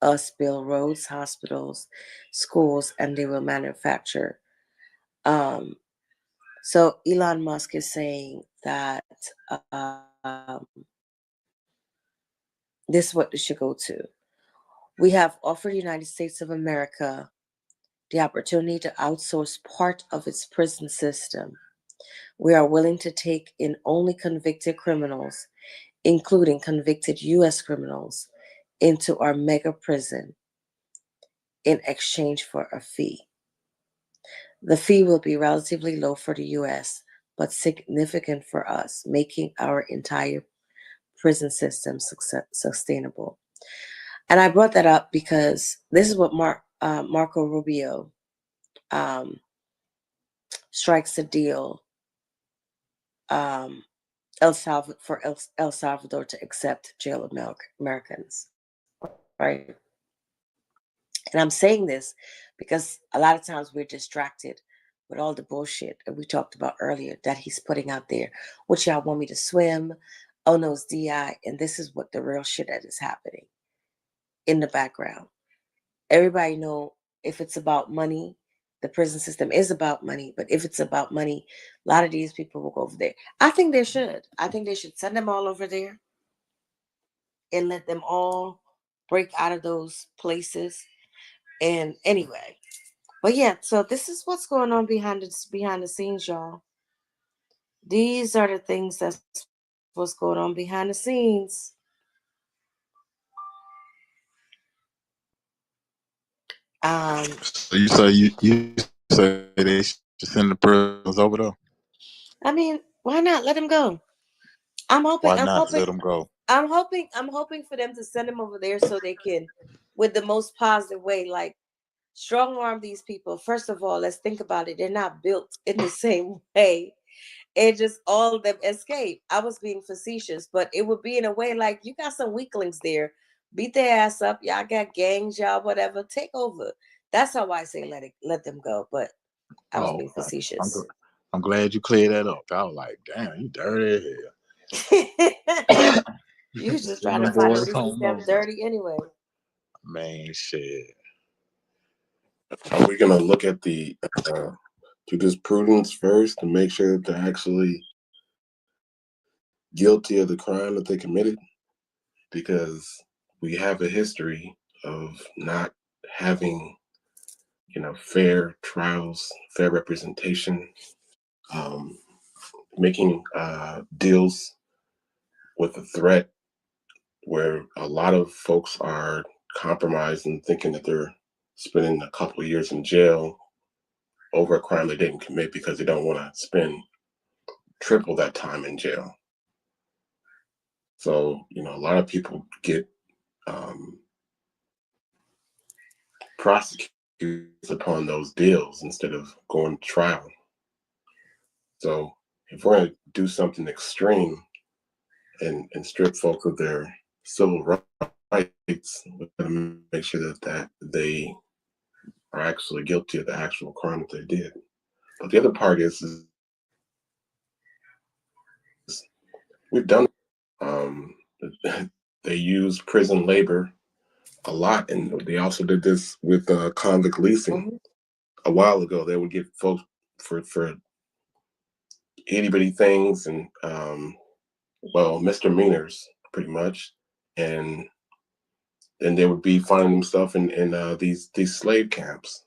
us build roads, hospitals, schools, and they will manufacture. Um, so Elon Musk is saying that this is what they should go to. We have offered the United States of America the opportunity to outsource part of its prison system. We are willing to take in only convicted criminals, including convicted U.S. criminals, into our mega prison in exchange for a fee. The fee will be relatively low for the U.S., but significant for us, making our entire prison system sustainable. And I brought that up because this is what Marco Rubio um, strikes a deal um, El Salvador to accept jail Americans, right? And I'm saying this because a lot of times we're distracted with all the bullshit that we talked about earlier that he's putting out there. What y'all want me to swim? Oh no, it's DI. And this is what the real shit that is happening in the background. Everybody know if it's about money, the prison system is about money. But if it's about money, a lot of these people will go over there. I think they should. I think they should send them all over there and let them all break out of those places. And anyway, but yeah, so this is what's going on behind the scenes, y'all. These are the things that's what's going on behind the scenes. Um, So you say they should send the persons over there? I mean, why not let them go? I'm Why hoping, not I'm let them hoping, go? I'm hoping for them to send them over there so they can, with the most positive way, like strong arm these people. First of all, let's think about it. They're not built in the same way. And just all of them escape. I was being facetious, but it would be in a way like you got some weaklings there. Beat their ass up. Y'all got gangs, y'all, whatever. Take over. That's how I say let them go. But I was Oh, being okay. I'm facetious. gl- I'm glad you cleared that up. I was like, damn, you dirty as hell. You was just Send trying to them find a boys reason to home say I'm over. dirty anyway. Man, shit. Are we gonna look at the jurisprudence first to make sure that they're actually guilty of the crime that they committed? Because we have a history of not having, fair trials, fair representation. Um, making deals with a threat where a lot of folks are compromised and thinking that they're spending a couple of years in jail over a crime they didn't commit because they don't want to spend triple that time in jail. So, a lot of people get prosecuted upon those deals instead of going to trial. So, if we're going to do something extreme and strip folks of their civil rights, we got to make sure that they are actually guilty of the actual crime that they did. But the other part is we've done. Um, they use prison labor a lot, and they also did this with convict leasing a while ago. They would get folks for itty bitty things and misdemeanors, pretty much, and then they would be finding themselves in these slave camps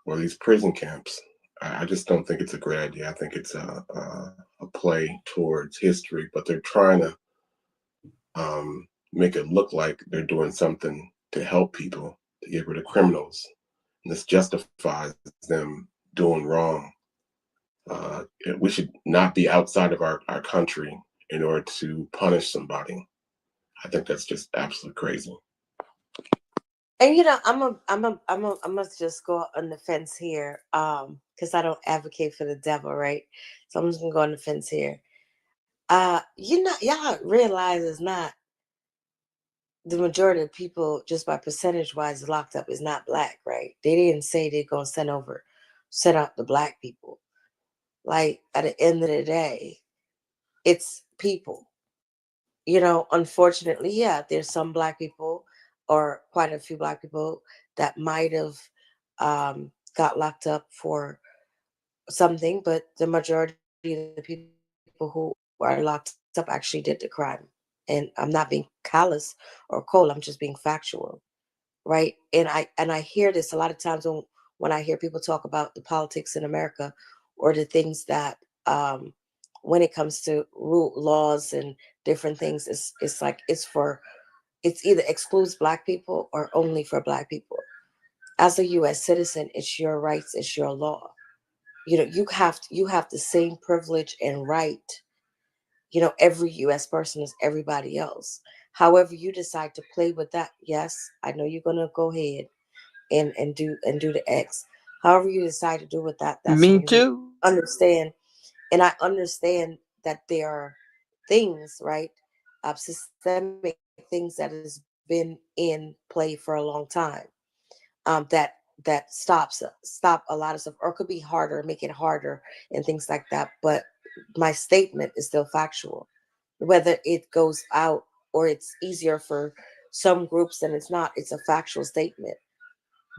or these prison camps. I just don't think it's a great idea. I think it's a play towards history, but they're trying to make it look like they're doing something to help people, to get rid of criminals. And this justifies them doing wrong. We should not be outside of our country in order to punish somebody. I think that's just absolutely crazy. And I'm a just go on the fence here, because I don't advocate for the devil, right? So I'm just gonna go on the fence here. Y'all realize it's not the majority of people, just by percentage wise, locked up is not black, right? They didn't say they're gonna send out the black people. Like at the end of the day, it's people. Unfortunately, yeah, there's some black people or quite a few black people that might have got locked up for something, but the majority of the people who are locked up actually did the crime. And I'm not being callous or cold. I'm just being factual, right? And I hear this a lot of times when I hear people talk about the politics in America or the things that when it comes to rule laws and different things, it's like it's either excludes black people or only for black people. As a U.S. citizen, it's your rights, it's your law. You have the same privilege and right. Every U.S. person is everybody else. However, you decide to play with that. Yes, I know you're gonna go ahead and do the X. However, you decide to do with that, that's Me on you. too. Understand, and I understand that there are things, right, systemic things that has been in play for a long time, that stop a lot of stuff, or could be harder, make it harder, and things like that. But my statement is still factual, whether it goes out or it's easier for some groups than it's not. It's a factual statement.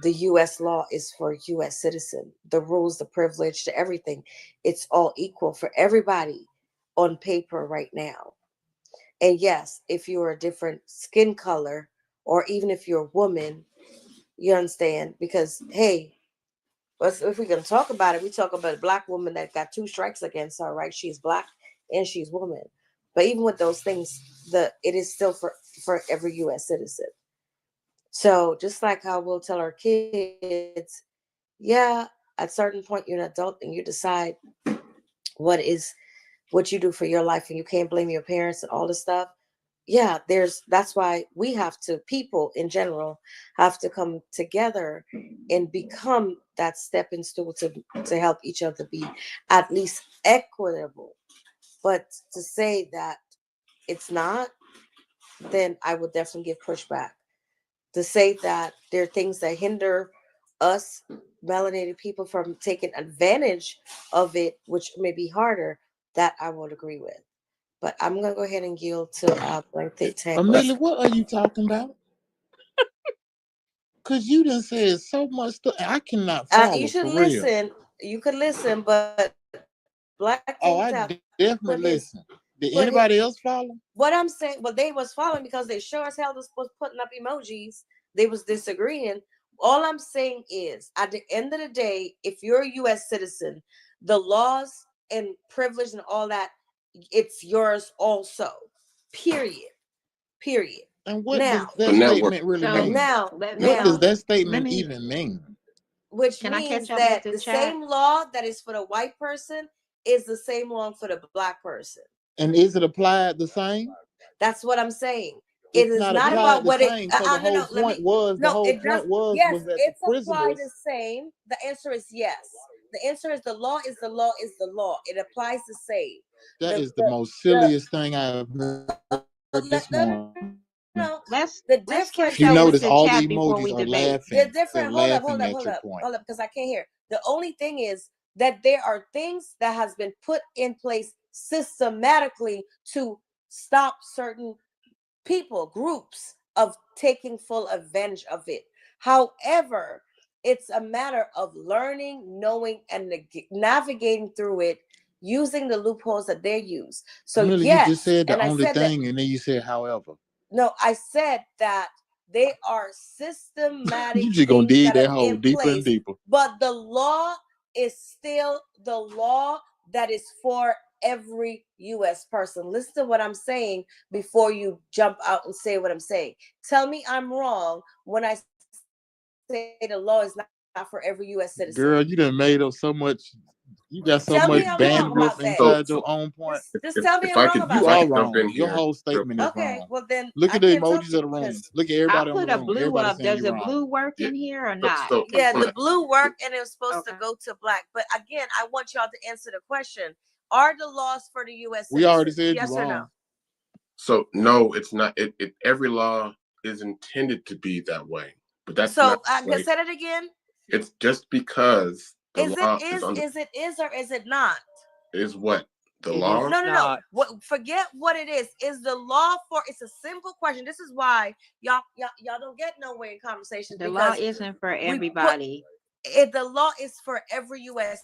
The U.S. law is for U.S. citizen. The rules, the privilege, the everything, it's all equal for everybody on paper right now. And yes, if you're a different skin color, or even if you're a woman, you understand? Because hey, if we can talk about it, we talk about a black woman that got 2 strikes against her, right? She's black and she's woman. But even with those things, it is still for every U.S. citizen. So just like how we'll tell our kids, yeah, at certain point you're an adult and you decide what is what you do for your life, and you can't blame your parents and all this stuff. Yeah, that's why we have to, people in general have to come together and become that stepping stool to help each other be at least equitable. But to say that it's not, then I would definitely give pushback. To say that there are things that hinder us melanated people from taking advantage of it, which may be harder, that I would agree with. But I'm gonna go ahead and yield to Blank Think Tank. Amelia, what are you talking about? Because you done said so much stuff. I cannot You follow should for real. listen. You could listen, but Black Think Oh, I Tank definitely listen. Did put his anybody else follow? what I'm saying. Well, they was following because they sure as hell was putting up emojis. They was disagreeing. All I'm saying is, at the end of the day, if you're a U.S. citizen, the laws and privilege and all that, it's yours also. Period. And what Now, does that statement really mean? What does that statement even mean? Which Can I means catch up with that the the chat? same law that is for the white person is the same law for the black person. And is it applied the same? That's what I'm saying. It It's is not not applied about the what it. same. So the whole point Yes, was that the it's applied prisoners. the same. The answer is yes. The answer is the law is the law is the law. It applies the same. That is the most silliest thing I've heard this morning. No, Let's the catch difference. If you up with notice, the all chat the before we emojis are debate. They're laughing. different. They're laughing at your point. Hold up, because I can't hear. The only thing is that there are things that has been put in place systematically to stop certain people, groups of taking full advantage of it. However, it's a matter of learning, knowing, and navigating through it using the loopholes that they use. So Millie, yes, you just said the and I only said thing, and then you said however. no, I said that they are systematic You just gonna things dig that that are hole in deeper and place, deeper. but the law is still the law that is for every U.S. person. Listen to what I'm saying before you jump out and say what I'm saying. Tell me I'm wrong when I say the law is not for every U.S. citizen. Girl, you done made up so much. You got so Tell much me I'm wrong about bandwidth that. inside your own point. Just tell me If I'm I wrong could, about You if I are could jump in wrong. Your here. whole statement is Okay, wrong. well then Look I at the can't talk emojis to of the you room. because Look at I everybody in put the a room. blue Everybody up. saying Does you're the wrong. blue work Yeah. in here or not? So yeah, so the blue work and it was supposed to go to black. But again, I want y'all to answer the question: are the laws for the U.S. We already citizens? said Yes you're or no? wrong. So no, it's not. Every law is intended to be that way, but that's So not I right. said it again. It's just because the Is law it or is it not? is what the It law. is No. not. What? Forget what it is. Is the law for? It's a simple question. This is why y'all don't get nowhere in conversations The law because isn't for we put everybody. the law is for every U.S.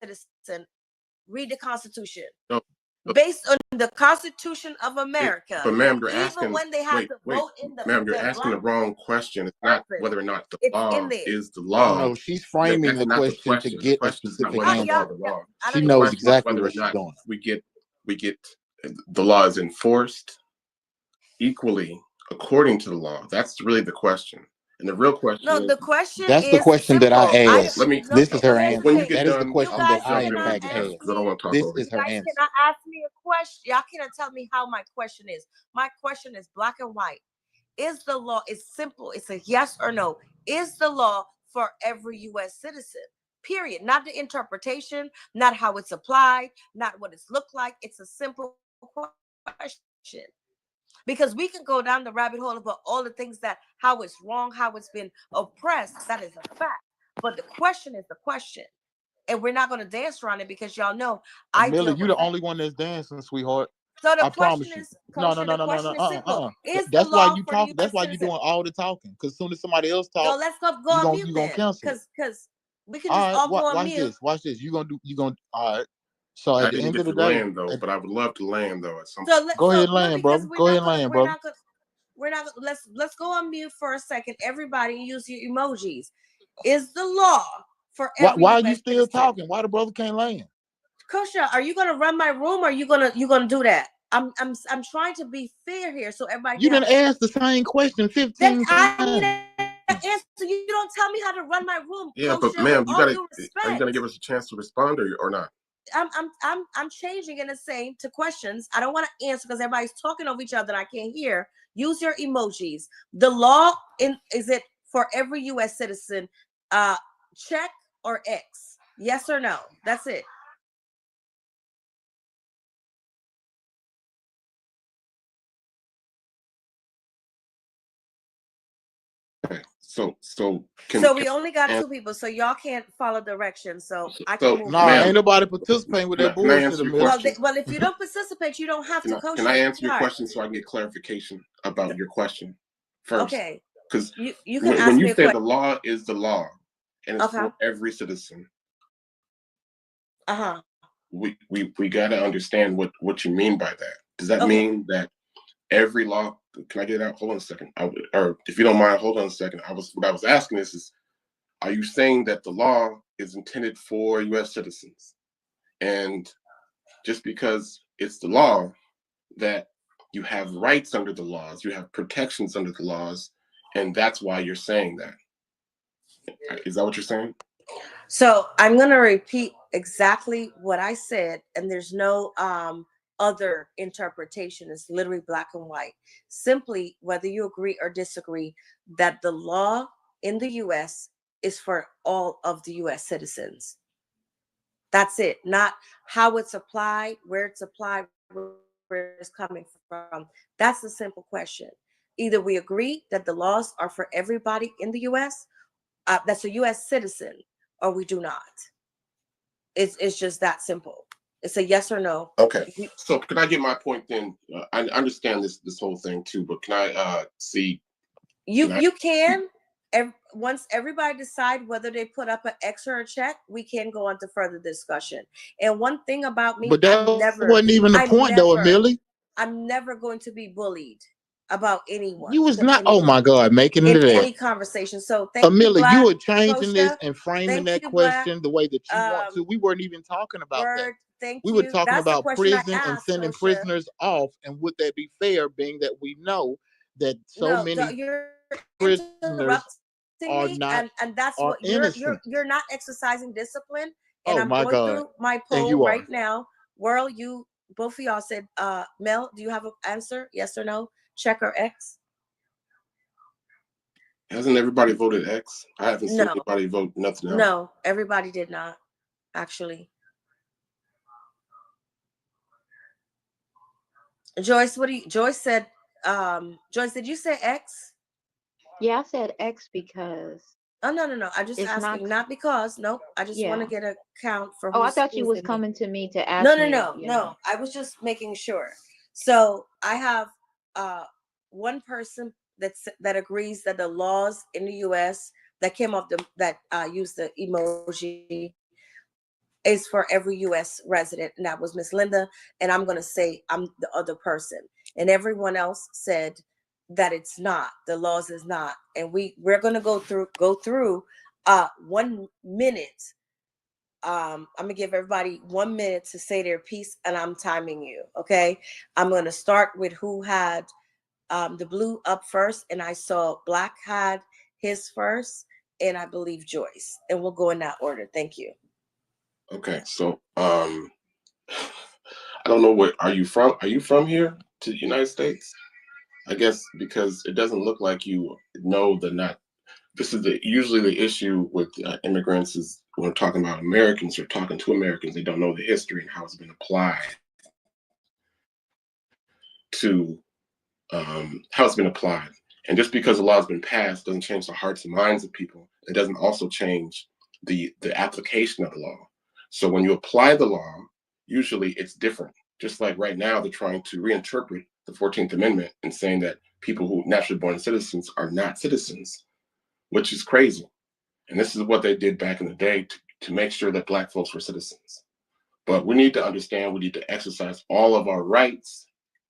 citizen. Read the Constitution. No, Based on the Constitution of America, but ma'am, you're even asking. when they have to vote in Ma'am, you're the asking the black wrong question. It's not person, whether or not the it's in law there. is the law. No, she's framing That's the not the question to question. The get a question is not specific whether the law answer. is the law. I She don't knows even- Question is exactly whether or what she's not doing. we get the law is enforced equally according to the law. That's really the question. And the real question No, is, the question That's the is question that I simple. asked. let me. This is her here's the answer. When you thing. get That is the done, question I'll that I, jump in in fact, because asked. I don't want to talk This over is you. her You guys answer. cannot ask me a question. Y'all cannot tell me how my question is. My question is black and white. Is the law? It's simple. It's a yes or no. Is the law for every U.S. citizen? Period. Not the interpretation, not how it's applied, not what it's looked like. It's a simple question. Because we can go down the rabbit hole about all the things that how it's wrong, how it's been oppressed. That is a fact. But the question is the question. And we're not going to dance around it because y'all know I Millie, deal you with the facts. only one that's dancing, sweetheart. So the I question promise you. is, No. the question is simple. Is the That's why law you for the talk. That's U.S. why you citizen? doing all the talking. Because as soon as somebody else So talk, let's go you on gonna mute you gonna then. cancel it. Because we can All just right, all go on watch mute. this. Watch this. You gonna all right. So I at the didn't end get of the to day, land though, but I would love to land though at some So point. go ahead and land, bro. Go ahead and land, bro. Let's go on mute for a second. Everybody use your emojis. Is the law for every Why are you US still citizen? talking? Why the brother can't land? Kosha, are you gonna run my room or are you gonna do that? I'm trying to be fair here so everybody You can done asked the same question 15 then I times. need an answer. You don't tell me how to run my room, Yeah, but Kosha, ma'am, with all due respect. are you gonna give us a chance to respond or not? I'm changing and saying to questions. I don't want to answer because everybody's talking over each other and I can't hear. Use your emojis. The law is it for every U.S. citizen? Check or X? Yes or no? That's it. Okay, so we only got two people, so y'all can't follow directions. So I can move. No, ain't nobody participating with that Can I bullshit. answer your question? Well, if you don't participate, you don't have to. Can I answer your question so I can get clarification about your question first? Okay. Because you can ask when me you a say question. the law is the law and it's for every citizen, we got to understand what you mean by that. Does that mean that every law? Can I get it out? Hold on a second. Or if you don't mind, hold on a second. What I was asking is, are you saying that the law is intended for U.S. citizens? And just because it's the law, that you have rights under the laws, you have protections under the laws, and that's why you're saying that. Is that what you're saying? So I'm going to repeat exactly what I said, and there's no other interpretation. It's literally black and white. Simply, whether you agree or disagree, that the law in the U.S. is for all of the U.S. citizens. That's it. Not how it's applied, where it's applied, where it's coming from. That's the simple question. Either we agree that the laws are for everybody in the U.S., that's a U.S. citizen, or we do not. It's just that simple. It's a yes or no. Okay. So can I get my point then? I understand this whole thing too, but can I see? You can. Once everybody decide whether they put up an X or a check, we can go on to further discussion. And one thing about me, But that wasn't even the point, though, Amelie. I'm never going to be bullied about anyone. You was not. Oh my God, making it in that any conversation. So thank Amelie, you, you Black were changing this Costa. and framing Thank that you, question Black. the way that you want to. We weren't even talking about that. Word, thank We were you. talking That's the about question I prison and asked, sending Kosha. prisoners off, and would that be fair, being that we know that so No, many you're prisoners interrupting are me, not and that's are what innocent. you're not exercising discipline. And Oh I'm my going God. through my And poll you are. right now. World, you both of y'all said, Mel, do you have an answer? Yes or no? Check or X? Hasn't everybody voted X? I haven't seen No. anybody vote nothing else. No, everybody did not, actually. Joyce, Joyce said, Joyce, did you say X? Yeah, I said X because Oh, no. I'm just it's asking, not because. Nope. I just want to yeah. get a count for Oh, I who's thought you was in here. coming to me to No, ask me, no. I was just making sure. So I have one person that agrees that the laws in the U.S. that came off that used the emoji is for every U.S. resident, and that was Miss Linda. And I'm going to say I'm the other person, and everyone else said that it's not. The laws is not, and we're going to go through 1 minute. I'm gonna give everybody 1 minute to say their piece, and I'm timing you. Okay, I'm gonna start with who had the blue up first, and I saw Black had his first, and I believe Joyce, and we'll go in that order. Thank you. Okay, so I don't know, where are you from? Are you from here to the United States? I guess because it doesn't look like you know the not. This is usually the issue with immigrants is when we're talking about Americans or talking to Americans, they don't know the history and how it's been applied to how it's been applied. And just because the law has been passed doesn't change the hearts and minds of people. It doesn't also change the application of the law. So when you apply the law, usually it's different. Just like right now, they're trying to reinterpret the 14th Amendment and saying that people who naturally born citizens are not citizens, which is crazy. And this is what they did back in the day to make sure that Black folks were citizens. But we need to understand, we need to exercise all of our rights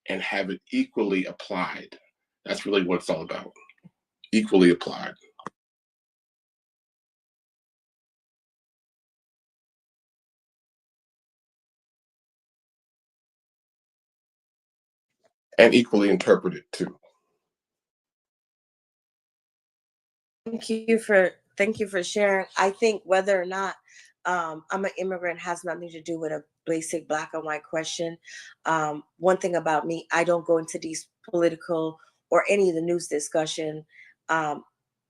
and have it equally applied. That's really what it's all about. Equally applied. And equally interpreted too. Thank you for sharing. I think whether or not I'm an immigrant has nothing to do with a basic black and white question. One thing about me, I don't go into these political or any of the news discussion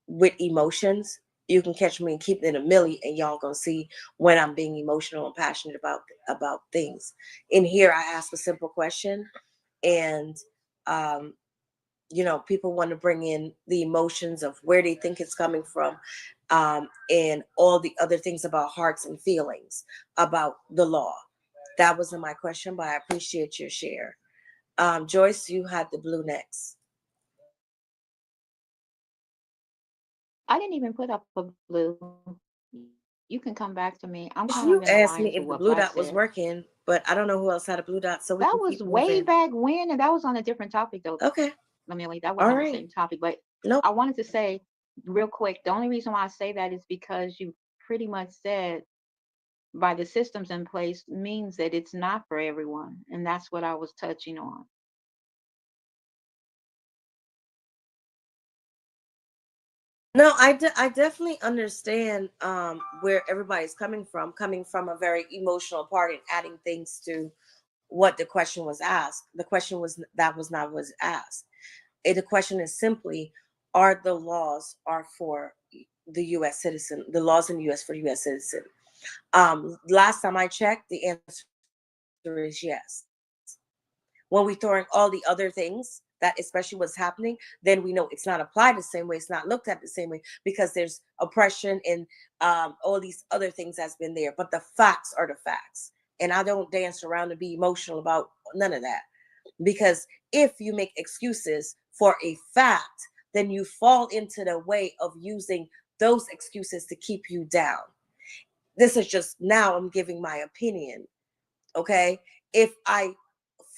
with emotions. You can catch me and keep it in a milli, and y'all gonna see when I'm being emotional and passionate about things. In here, I ask a simple question, and people want to bring in the emotions of where they think it's coming from, and all the other things about hearts and feelings about the law. That wasn't my question, but I appreciate your share. Joyce, you had the blue next. I didn't even put up a blue. You can come back to me. I'm kind You of in asked me alliance if with the what blue Black dot was said. working, but I don't know who else had a blue dot, so we That can was keep way moving. back when, and that was on a different topic, though. Okay. Amelie, that wasn't on the same topic. But Nope. I wanted to say real quick, the only reason why I say that is because you pretty much said by the systems in place means that it's not for everyone. And that's what I was touching on. No, I definitely understand where everybody's coming from a very emotional part and adding things to what the question was asked. The question was that was not was asked. The question is simply, are the laws are for the U.S. citizen, the laws in the U.S. for U.S. citizen? Last time I checked, the answer is yes. When we throw in all the other things that especially what's happening, then we know it's not applied the same way, it's not looked at the same way, because there's oppression and all these other things that's been there. But the facts are the facts, and I don't dance around and be emotional about none of that, because if you make excuses for a fact, then you fall into the way of using those excuses to keep you down. This is just, now I'm giving my opinion. Okay, if I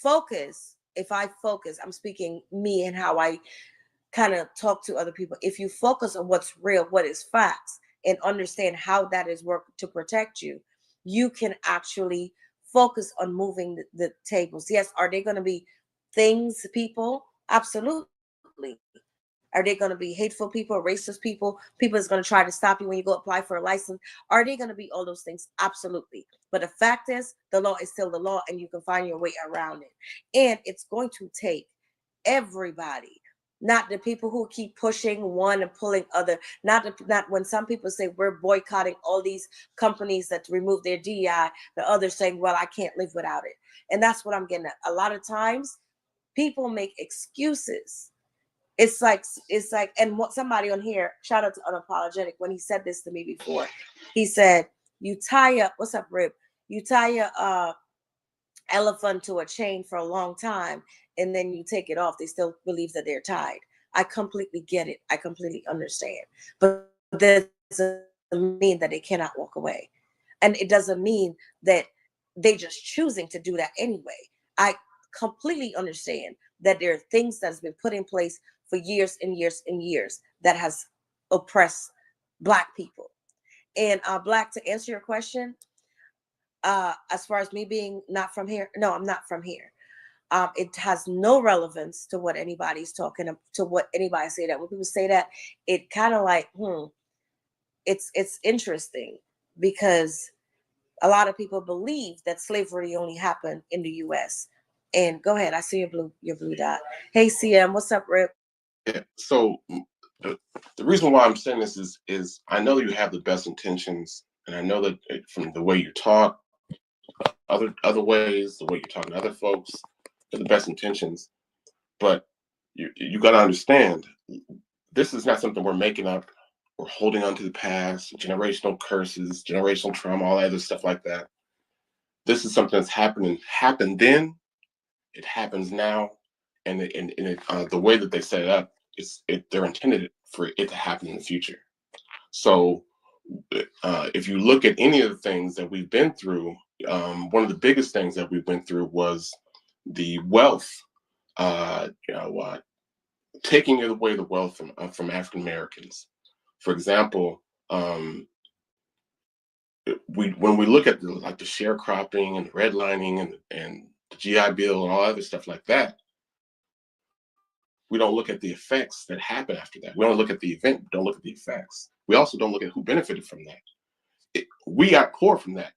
focus, I'm speaking me and how I kind of talk to other people. If you focus on what's real, what is facts, and understand how that is work to protect you, you can actually focus on moving the tables. Yes, are they going to be things, people? Absolutely. Are they going to be hateful people, racist people, people that's going to try to stop you when you go apply for a license? Are they going to be all those things? Absolutely. But the fact is, the law is still the law, and you can find your way around it. And it's going to take everybody, not the people who keep pushing one and pulling other. Not when some people say we're boycotting all these companies that remove their DEI, the others saying, well, I can't live without it. And that's what I'm getting at. A lot of times people make excuses. It's like, and what somebody on here, shout out to Unapologetic, when he said this to me before, he said, you tie up, what's up, Rip? You tie a elephant to a chain for a long time, and then you take it off. They still believe that they're tied. I completely get it. I completely understand. But that doesn't mean that they cannot walk away. And it doesn't mean that they just choosing to do that anyway. I completely understand that there are things that has been put in place for years and years and years that has oppressed Black people. And Black, to answer your question, as far as me being not from here, no, I'm not from here. It has no relevance to what anybody's talking to what anybody say. That when people say that, it kind of like, it's interesting, because a lot of people believe that slavery only happened in the U.S. And go ahead, I see your blue dot. Hey CM, what's up, Rip? Yeah. So the reason why I'm saying this is I know you have the best intentions, and I know that from the way you talk, other ways, the way you're talking to other folks, they're the best intentions. But you got to understand, this is not something we're making up. We're holding on to the past, generational curses, generational trauma, all that other stuff like that. This is something that's happened then, it happens now, and the way that they set it up, they're intended for it to happen in the future. So if you look at any of the things that we've been through, one of the biggest things that we went through was the wealth, taking away the wealth from African Americans. For example, when we look at the sharecropping and the redlining and the GI Bill and all other stuff like that, we don't look at the effects that happen after that. We don't look at the event, we don't look at the effects. We also don't look at who benefited from that. We got poor from that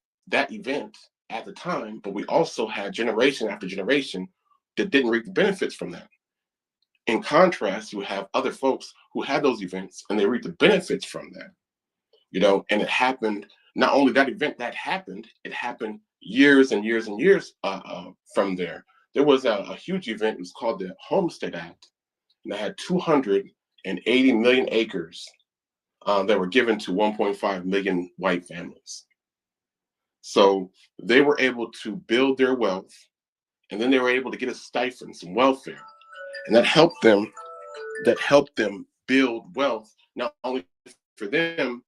event at the time, but we also had generation after generation that didn't reap the benefits from that. In contrast, you have other folks who had those events and they reap the benefits from that. And it happened, not only that event that happened, it happened years and years and years from there. There was a huge event, it was called the Homestead Act, and it had 280 million acres that were given to 1.5 million white families. So they were able to build their wealth, and then they were able to get a stipend, some welfare, and that helped them build wealth, not only for them,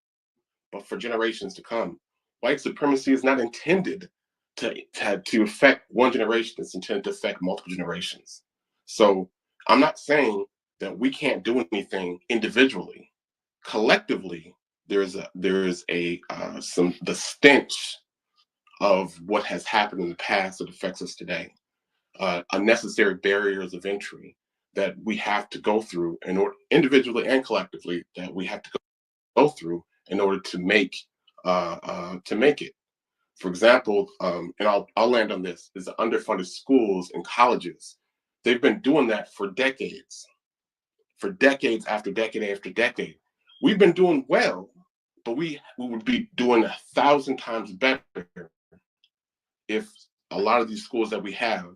but for generations to come. White supremacy is not intended to affect one generation. It's intended to affect multiple generations. So I'm not saying that we can't do anything individually. Collectively, there is the stench of what has happened in the past that affects us today. Unnecessary barriers of entry that we have to go through in order, individually and collectively, that we have to go through in order to make it. For example, and I'll land on this, is the underfunded schools and colleges. They've been doing that for decades after decade after decade. We've been doing well, but we would be doing 1,000 times better if a lot of these schools that we have,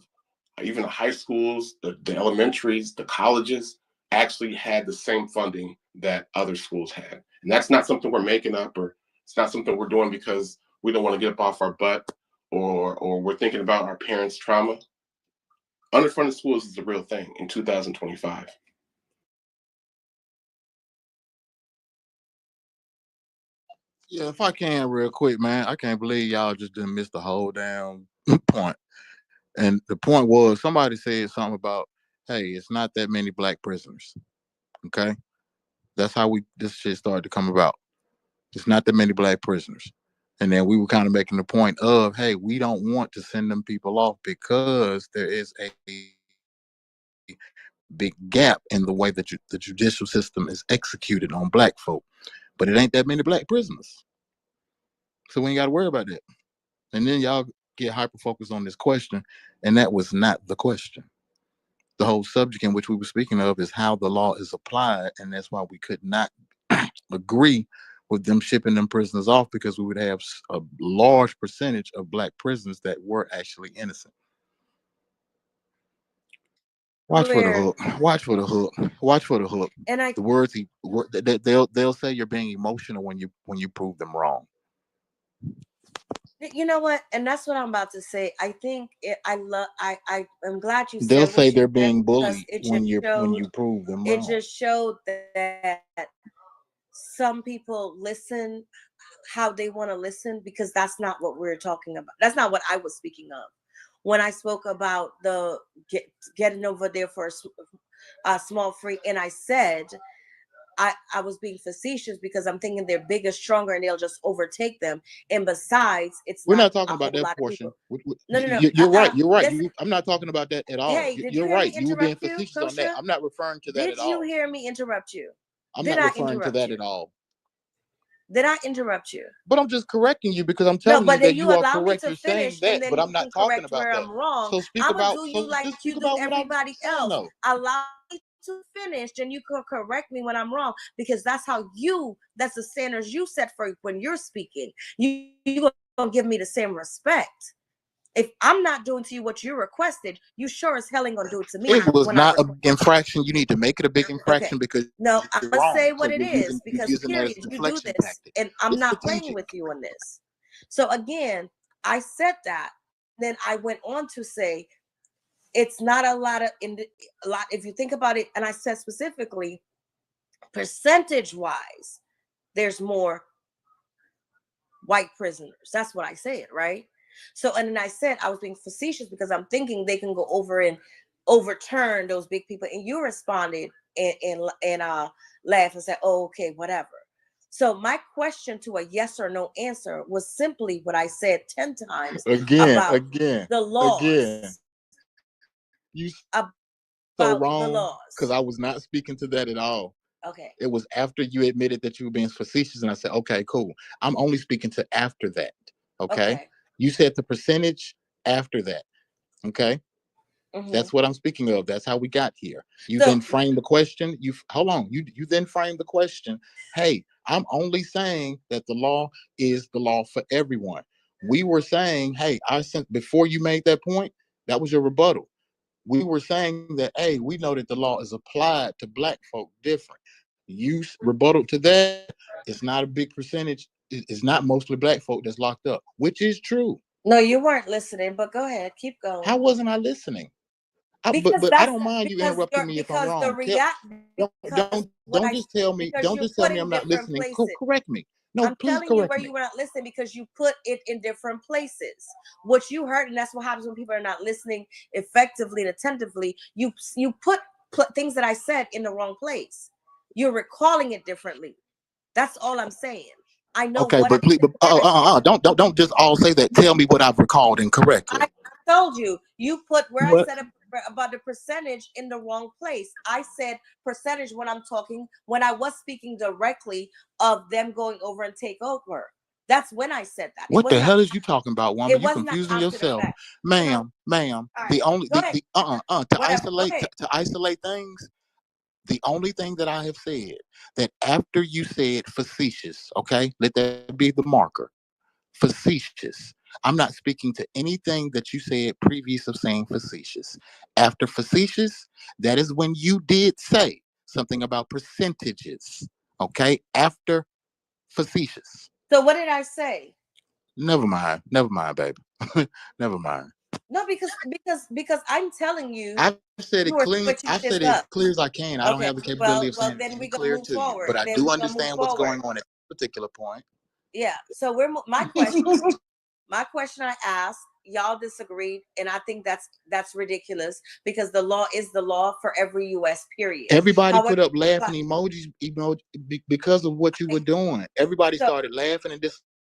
even the high schools, the elementaries, the colleges, actually had the same funding that other schools had. And that's not something we're making up, or it's not something we're doing because we don't want to get up off our butt, or we're thinking about our parents' trauma. Underfunded schools is a real thing in 2025. Yeah, if I can real quick, man, I can't believe y'all just didn't miss the whole damn point. And the point was somebody said something about, hey, it's not that many black prisoners. Okay. That's how this shit started to come about. It's not that many black prisoners. And then we were kind of making the point of, hey, we don't want to send them people off because there is a big gap in the way that the judicial system is executed on black folk. But it ain't that many black prisoners. So we ain't got to worry about that. And then y'all get hyper focused on this question, and that was not the question. The whole subject in which we were speaking of is how the law is applied, and that's why we could not agree with them shipping them prisoners off, because we would have a large percentage of black prisoners that were actually innocent. Watch for the hook. Watch for the hook. Watch for the hook. And the words they'll say you're being emotional when you prove them wrong. You know what? And that's what I'm about to say. I think I'm glad you said. They'll say they're being bullied when you prove them wrong. It just showed that some people listen how they want to listen, because that's not what we're talking about. That's not what I was speaking of when I spoke about the getting over there for a small free. And I said I was being facetious because I'm thinking they're bigger, stronger, and they'll just overtake them. And besides, we're not talking about that portion. No. You're right. You're right. I'm not talking about that at all. Hey, you're right. You were being facetious on that. I'm not referring to that at all. Did you hear me interrupt you? I'm not referring to that at all. Did I interrupt you? But I'm just correcting you because I'm telling you that you are correct. You're saying that, but I'm not talking about that. I'm wrong. So speak about you do everybody else. Allow me to finish, and you can correct me when I'm wrong, because that's the standards you set for when you're speaking. You gonna give me the same respect. If I'm not doing to you what you requested, you sure as hell ain't gonna do it to me. It was not a big infraction. You need to make it a big infraction, because no, I'm gonna say what it is, because period, you do this, and I'm not playing with you on this. So again, I said that. Then I went on to say it's not a lot. If you think about it, and I said specifically, percentage wise, there's more white prisoners. That's what I said, right? So, and then I said I was being facetious because I'm thinking they can go over and overturn those big people. And you responded and laughed and said, "Oh, okay, whatever." So my question to a yes or no answer was simply what I said 10 times about the laws. You so wrong, because I was not speaking to that at all. Okay. It was after you admitted that you were being facetious, and I said, okay, cool. I'm only speaking to after that. Okay. You said the percentage after that. Okay. Mm-hmm. That's what I'm speaking of. That's how we got here. You then frame the question. Hold on. You then frame the question. Hey, I'm only saying that the law is the law for everyone. We were saying, hey, before you made that point, that was your rebuttal. We were saying that, hey, we know that the law is applied to black folk different. You rebuttal to that, it's not a big percentage. It's not mostly black folk that's locked up, which is true. No, you weren't listening, but go ahead. Keep going. How wasn't I listening? But I don't mind you interrupting me if I'm wrong. Don't just tell me I'm not listening. Correct me. No, I'm please telling correct you where me. you were not listening, because you put it in different places. What you heard, and that's what happens when people are not listening effectively and attentively. You put things that I said in the wrong place. You're recalling it differently. That's all I'm saying. I know Okay, what but please, don't just all say that. Tell me what I've recalled incorrectly. I told you. You put where What? I said about the percentage in the wrong place. I said percentage when I was speaking directly of them going over and take over. That's when I said that. What the hell is you talking about, woman? It You was not confusing after the yourself, fact. ma'am. All right, The only go ahead. to Whatever. Go ahead. isolate things. The only thing that I have said that after you said facetious, okay, let that be the marker. Facetious. I'm not speaking to anything that you said previous of saying facetious. After facetious, that is when you did say something about percentages. Okay, after facetious. So what did I say? Never mind, baby. Never mind. No, because I'm telling you, I've said it you are clean. switching I've this said it as up. clear as I can. I don't Okay. have the capability of Well, saying it then any we gonna clearer move to you, forward. but I Then do we gonna move understand what's forward. going on at this particular point. Yeah. So my question I asked, y'all disagreed, and I think that's ridiculous because the law is the law for every U.S. period. Everybody However, put up laughing emojis, because of what you were doing. Everybody so started laughing and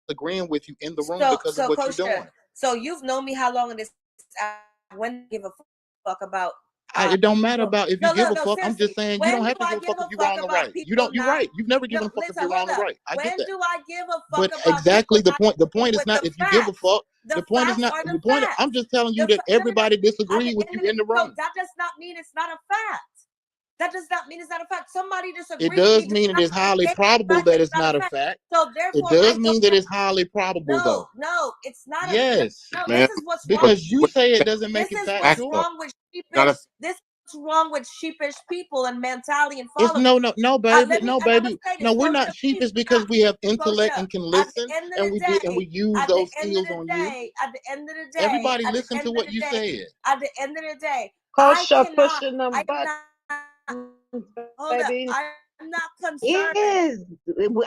disagreeing with you in the room because of what you're doing. So you've known me how long in this? When I give a fuck about? It don't matter People. about if you No, give no, a no. fuck. I'm just Seriously, saying you when don't do have to I give a give fuck a if you're fuck wrong or about right. You people don't. You're not? right. You've never No, given a fuck if listen, you're wrong hold or up. right. I get When that. do I give a fuck But about people exactly the not point. The agreeing point is with not the if you give a facts? fuck. The The point is facts not are the the point. I'm facts. just telling you that No, no, no. everybody At the disagreed with end you of the in the so room. that does not mean it's not a fact. That does not mean it's not a fact. Somebody It disagree with does me. Does mean it not is highly negate the probable fact that that it's it's not a not a fact. fact. So It therefore, I does don't mean that have. it's highly probable, though. No, it's not a. Yes, No, Man, this is what's wrong. because you say it doesn't make This it is what's factual. wrong with not sheepish. a This is what's wrong with sheepish people and mentality and It's followers. no, baby, Let me. no, And I'm gonna baby. say No, this. we're not Kosha, please sheepish because stop. we have intellect Kosha, and can at the listen, end of and the we day, use at the those end of skills the on you. day, at the end of the day, Everybody at the listen end to of what the you day, said. at the end of the day, I Kosha cannot. pushing them I am buttons, not. Hold up. baby. I'm not concerned. Is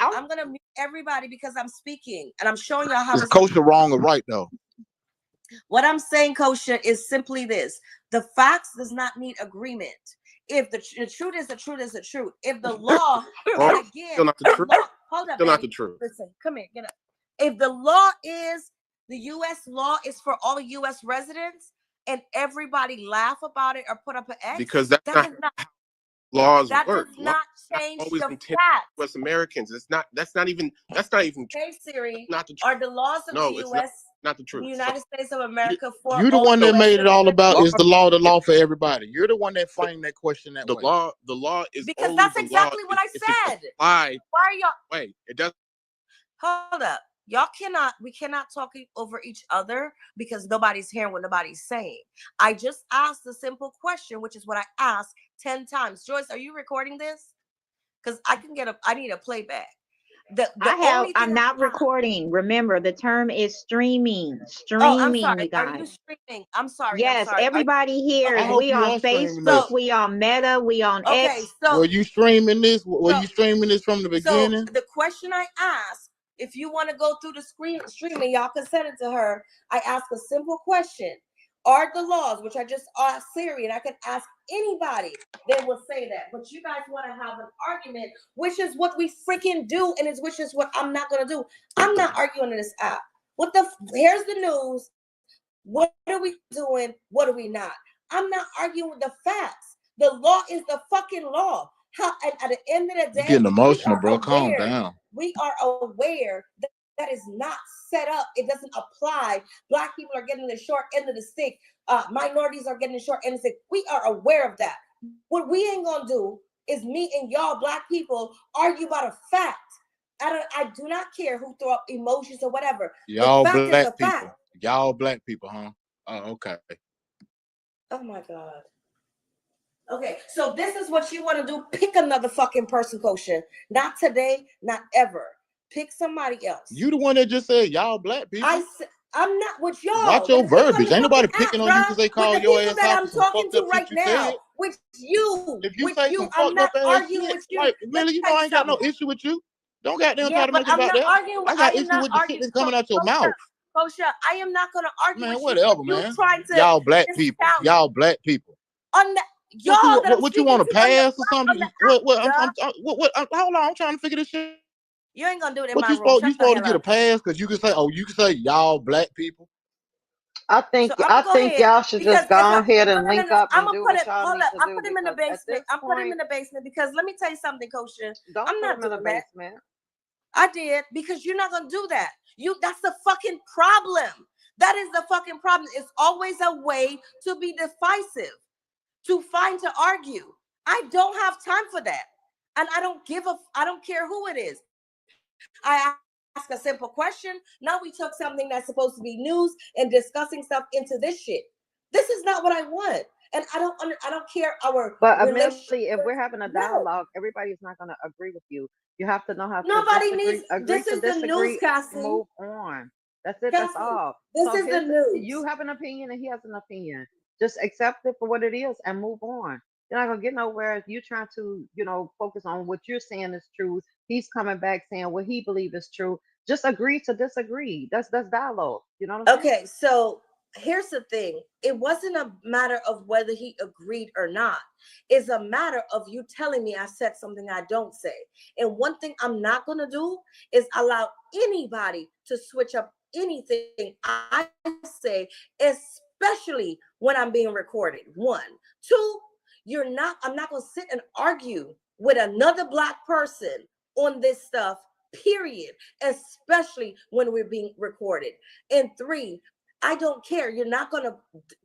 I'm gonna mute everybody because I'm speaking and I'm showing y'all how Is this. Kosha wrong or right though? What I'm saying, Kosha, is simply this: the facts does not need agreement. If the truth is the truth is the truth. If the law, and again, Still not the truth. law, hold up, Still baby. not the truth. Listen, come here, get up. If the law is the U.S. law is for all U.S. residents, and everybody laugh about it or put up an X, Because that's not how laws that work. does not change always the intended facts. for us Americans. That's not even Hey Siri, not the truth. are the laws of No, the it's U.S. not the the truth. United States of America for You the all one that U.S. made it all citizens? about is the law law for everybody. You're the one that framed that question that the way. law is Because only that's the law exactly what I if it's said. applied. Why are y'all? Wait, it does. Hold up. We cannot talk over each other because nobody's hearing what nobody's saying. I just asked a simple question, which is what I asked 10 times. Joyce, are you recording this? Because I need a playback. I'm not recording. Remember, the term is streaming. Oh, I'm Streaming, sorry. you Are you guys. streaming? I'm sorry. Yes, everybody hears. I hope We you on are streaming Facebook, this. we on Meta, we on Okay, X. so Were you streaming this? Were you streaming this from the beginning? So the question I asked, if you want to go through the streaming, y'all can send it to her. I asked a simple question. Are the laws, which I just asked Siri, and I can ask anybody, they will say that. But you guys want to have an argument, which is what we freaking do, and which is what I'm not going to do. I'm not arguing in this app. Here's the news. What are we doing? What are we not? I'm not arguing with the facts. The law is the fucking law. And at the end of the day, You're getting emotional, bro. Calm down. We are aware that is not set up. It doesn't apply. Black people are getting the short end of the stick. Minorities are getting the short end of the stick. We are aware of that. What we ain't gonna do is me and y'all black people argue about a fact. I do not care who throw up emojis or whatever. Y'all the fact black is the people. fact. Y'all black people, huh? Oh, okay. Oh my God. Okay, so this is what you want to do. Pick another fucking person, Kosha. Not today, not ever. Pick somebody else. You the one that just said y'all black people. I'm not with y'all. Watch your verbiage. Ain't nobody picking on you because they call your ass out for some fucked up shit you said. With you. If you with say you, some I'm fucked not up ass arguing shit, with you. like really, you know I ain't got no issue with you. Don't goddamn try to make it about that. I got issue with the shit that's coming out your mouth. Kosha, I am not gonna argue Man, with whatever, you. man. Trying to Y'all black people. Y'all black people. Y'all what you want to pass or something? Hold on, I'm trying to figure this shit You ain't gonna do it in What my room. you Shut the supposed to hell get a up. pass because you can say, oh, you can say y'all black people. So I'm I gonna go think ahead y'all should because just go if I ahead no and no no link no up I'm and gonna do put what it. y'all Hold need up. to I'm do put him in the because at basement. this I'm put him in point, the basement because let me tell you something, Kosha. don't I'm put not them in the doing that. basement. I did because you're not gonna do that. That's the fucking problem. That is the fucking problem. It's always a way to be divisive, to argue. I don't have time for that. And I don't care who it is. I ask a simple question. Now we took something that's supposed to be news and discussing stuff into this shit. This is not what I want. And I don't care our But relationship. Amelie, if we're having a No. dialogue, everybody's not going to agree with you. You have to know how to Nobody needs, agree this to is the news, disagree, Cassie. move on. That's it. That's Cassie, all. this So is the his, news. you have an opinion and he has an opinion. Just accept it for what it is and move on. You're not gonna get nowhere if you trying to, focus on what you're saying is truth. He's coming back saying what he believes is true. Just agree to disagree. That's dialogue. You know what I'm saying? Okay, so here's the thing. It wasn't a matter of whether he agreed or not. It's a matter of you telling me I said something I don't say. And one thing I'm not going to do is allow anybody to switch up anything I say, especially when I'm being recorded. One. Two, I'm not going to sit and argue with another Black person on this stuff, period, especially when we're being recorded. And three, I don't care. You're not going to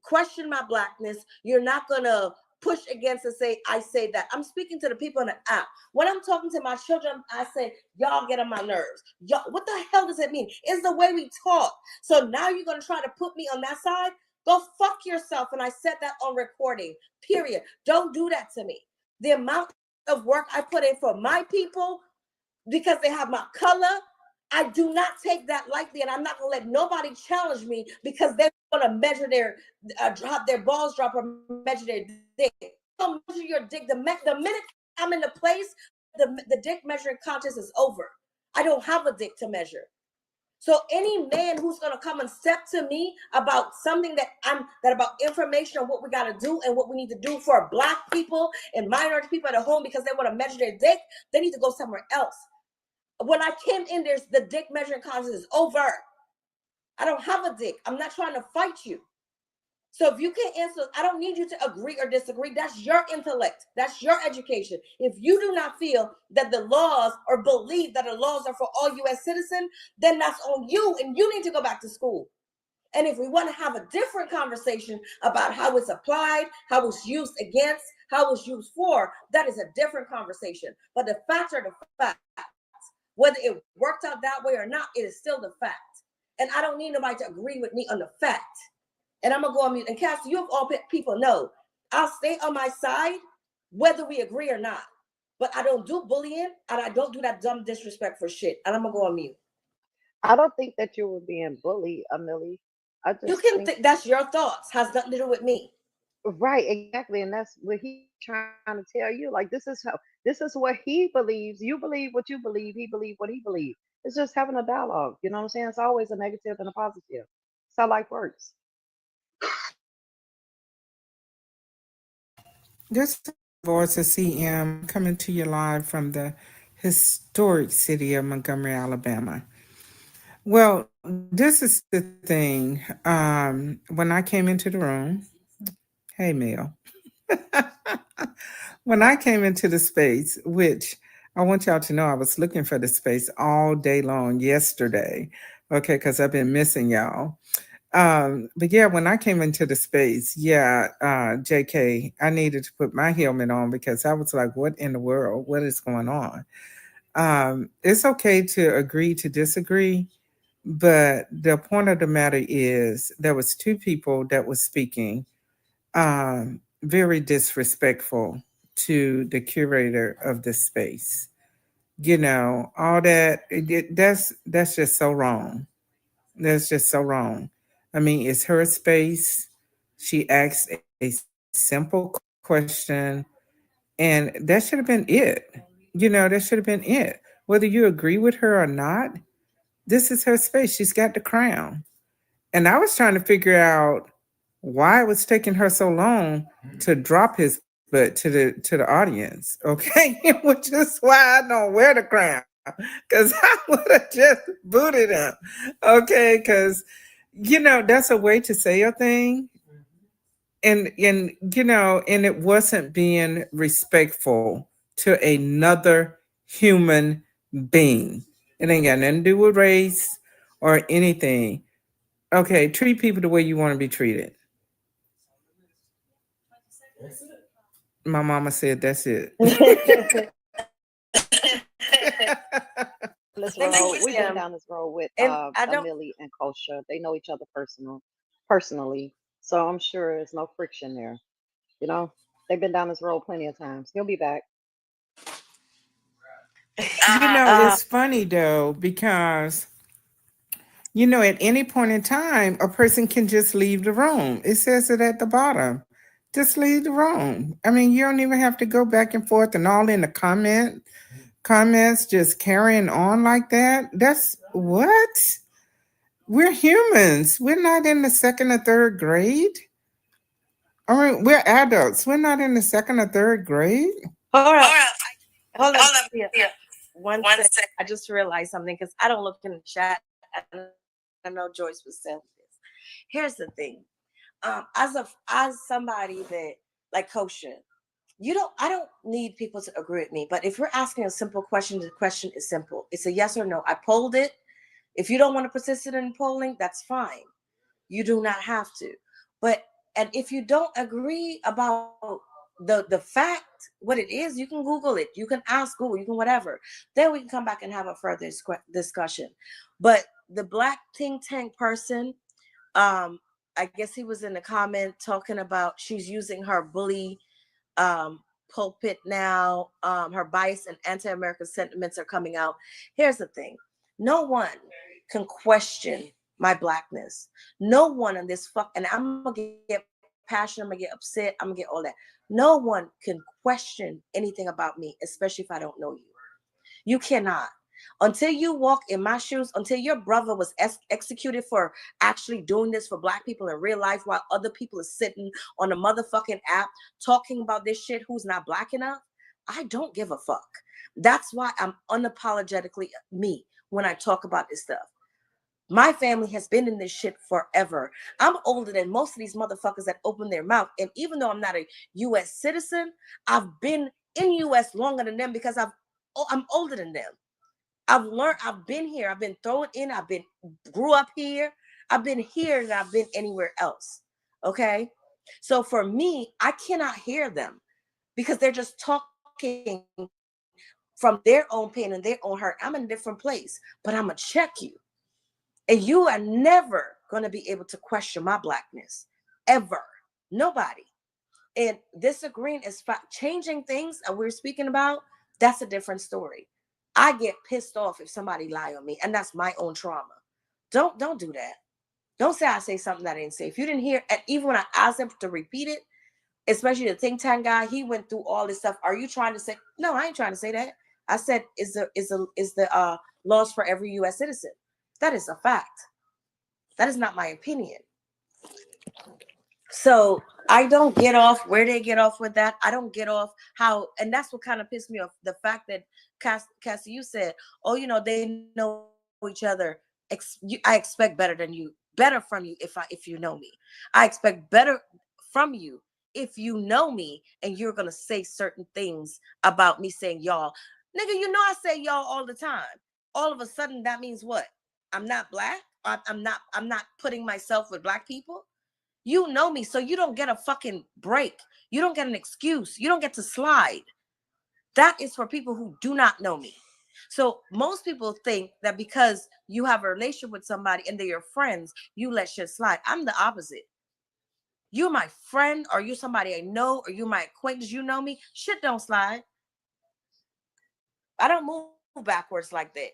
question my Blackness. You're not going to push against and say, I say that. I'm speaking to the people on the app. When I'm talking to my children, I say, y'all get on my nerves. Y'all, what the hell does it mean? It's the way we talk. So now you're going to try to put me on that side? Go fuck yourself. And I said that on recording, period. Don't do that to me. The amount of work I put in for my people because they have my color, I do not take that lightly, and I'm not gonna let nobody challenge me because they want to measure their drop their balls drop or measure their dick. Don't measure your dick. The minute I'm in the place, the dick measuring contest is over. I don't have a dick to measure. So any man who's gonna come and step to me about something that about information on what we gotta do and what we need to do for Black people and minority people at home because they want to measure their dick, they need to go somewhere else. When I came in, there's the dick measuring contest is over. I don't have a dick. I'm not trying to fight you. So if you can't answer, I don't need you to agree or disagree. That's your intellect. That's your education. If you do not feel that the laws or believe that the laws are for all U.S. citizens, then that's on you, and you need to go back to school. And if we want to have a different conversation about how it's applied, how it's used against, how it's used for, that is a different conversation. But the facts are the facts. Whether it worked out that way or not, it is still the fact. And I don't need nobody to agree with me on the fact. And I'm going to go on mute. And Cassie, you have all people know, I'll stay on my side, whether we agree or not. But I don't do bullying, and I don't do that dumb disrespectful shit. And I'm going to go on mute. I don't think that you were being bullied, Amelie. I You just can think that's your thoughts. Has nothing to do with me. right, exactly, and that's what he's trying to tell you. Like this is what he believes. You believe what you believe. He believes what he believes. It's just having a dialogue. You know what I'm saying? It's always a negative and a positive. That's how life works. This is Voice of CM coming to you live from the historic city of Montgomery, Alabama. Well, this is the thing. When I came into the room, hey, Mel, when I came into the space, which I want y'all to know I was looking for the space all day long yesterday, okay, because I've been missing y'all. But yeah, when I came into the space, yeah, JK, I needed to put my helmet on because I was like, what in the world? What is going on? It's okay to agree to disagree, but the point of the matter is there was two people that was speaking, very disrespectful to the curator of the space. You know, all that, that's just so wrong. That's just so wrong. I mean, it's her space. She asked a simple question, and that should have been it. You know, that should have been it. Whether you agree with her or not, this is her space. She's got the crown. And I was trying to figure out why it was taking her so long to drop his butt to the audience. Okay, which is why I don't wear the crown. because I would have just booted him. Okay, because that's a way to say a thing, and and it wasn't being respectful to another human being. It ain't got nothing to do with race or anything. Okay, treat people the way you want to be treated. My mama said that's it. This Thank road. you, We've been Sam. down this road with And I don't. Amelie and Kosha. They know each other personally. So I'm sure there's no friction there. You know, they've been down this road plenty of times. He'll be back. It's funny though, because at any point in time, a person can just leave the room. It says it at the bottom. Just leave the room. I mean, you don't even have to go back and forth and all in the comments, just carrying on like that. That's what? We're humans. We're not in the second or third grade. I mean, we're adults. We're not in the second or third grade. Hold on. Hold on. Yeah. One sec. I just realized something because I don't look in the chat. I know Joyce was saying this. Here's the thing. As somebody that like Kosha, I don't need people to agree with me. But if you're asking a simple question, the question is simple. It's a yes or no. I polled it. If you don't want to participate in polling, that's fine. You do not have to. And if you don't agree about the fact, what it is, you can Google it. You can ask Google. You can whatever. Then we can come back and have a further discussion. But the black think tank person, I guess he was in the comment talking about she's using her bully pulpit now. Her bias and anti-American sentiments are coming out. Here's the thing. No one can question my blackness. No one in this and I'm gonna get passionate, I'm gonna get upset, I'm gonna get all that. No one can question anything about me, especially if I don't know you. You cannot. Until you walk in my shoes, until your brother was executed for actually doing this for black people in real life, while other people are sitting on a motherfucking app talking about this shit who's not black enough, I don't give a fuck. That's why I'm unapologetically me when I talk about this stuff. My family has been in this shit forever. I'm older than most of these motherfuckers that open their mouth. And even though I'm not a U.S. citizen, I've been in U.S. longer than them because I'm older than them. I've learned, I've been here, I've been thrown in, grew up here, I've been here and I've been anywhere else. Okay. So for me, I cannot hear them because they're just talking from their own pain and their own hurt. I'm in a different place, but I'm going to check you. And you are never going to be able to question my blackness, ever. Nobody. And disagreeing is changing things that we're speaking about. That's a different story. I get pissed off if somebody lie on me, and that's my own trauma. Don't do that. Don't say I say something that I didn't say. If you didn't hear, and even when I asked them to repeat it, especially the think tank guy, he went through all this stuff. Are you trying to say? No, I ain't trying to say that. I said, is the laws for every U.S. citizen? That is a fact. That is not my opinion. So I don't get off where they get off with that. I don't get off how, and that's what kind of pissed me off. The fact that Cassie, you said, oh, they know each other. I expect better from you if you know me. I expect better from you if you know me and you're gonna say certain things about me saying y'all. Nigga, I say y'all all the time. All of a sudden, that means what? I'm not black. I'm not putting myself with black people. You know me, so you don't get a fucking break. You don't get an excuse. You don't get to slide. That is for people who do not know me. So most people think that because you have a relationship with somebody and they're your friends, you let shit slide. I'm the opposite. You're my friend, or you're somebody I know, or you're my acquaintance, you know me, shit don't slide. I don't move backwards like that.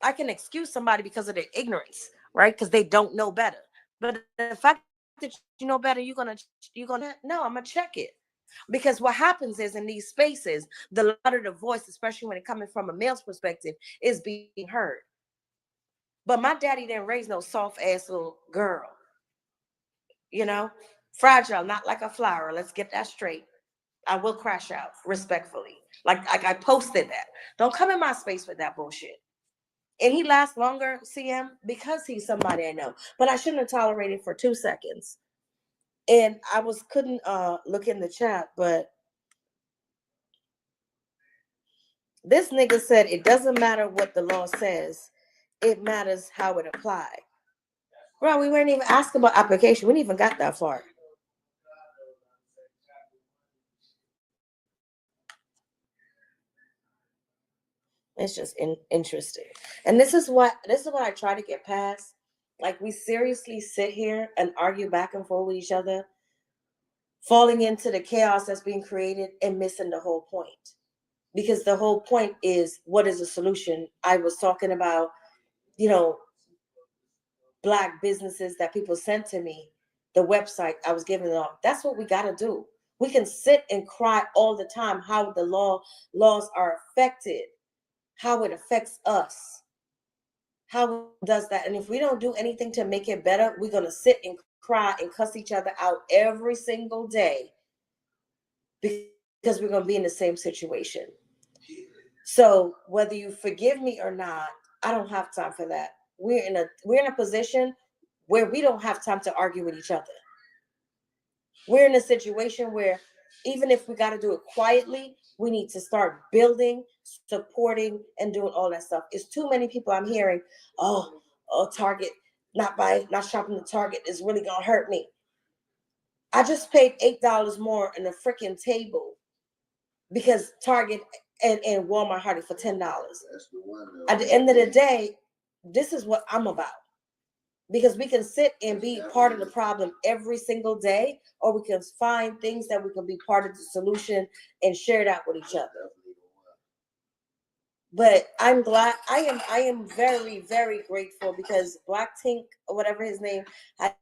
I can excuse somebody because of their ignorance, right? Because they don't know better. But the fact that you know better, you're gonna no, I'm gonna check it. Because what happens is in these spaces, the louder the voice, especially when it's coming from a male's perspective, is being heard. But my daddy didn't raise no soft ass little girl. Fragile, not like a flower. Let's get that straight. I will crash out respectfully. Like I posted that. Don't come in my space with that bullshit. And he lasts longer, CM, because he's somebody I know. But I shouldn't have tolerated for 2 seconds. And I couldn't look in the chat, but this nigga said it doesn't matter what the law says, it matters how it applied. Bro, we weren't even asking about application. We didn't even got that far. It's just interesting. And this is what I try to get past. Like, we seriously sit here and argue back and forth with each other, falling into the chaos that's being created and missing the whole point. Because the whole point is, what is the solution? I was talking about, Black businesses that people sent to me, the website I was giving them. That's what we got to do. We can sit and cry all the time how the laws are affected, how it affects us, how it does that. And if we don't do anything to make it better, we're going to sit and cry and cuss each other out every single day because we're going to be in the same situation. So whether you forgive me or not, I don't have time for that. We're in a position where we don't have time to argue with each other. We're in a situation where even if we got to do it quietly, we need to start building, supporting, and doing all that stuff. It's too many people I'm hearing, oh, Target, not shopping the Target is really going to hurt me. I just paid $8 more in a freaking table because Target and Walmart had it for $10. At the end of the day, this is what I'm about. Because we can sit and be part of the problem every single day, or we can find things that we can be part of the solution and share it out with each other. But I'm glad, I am very, very grateful because Black Tink, or whatever his name, had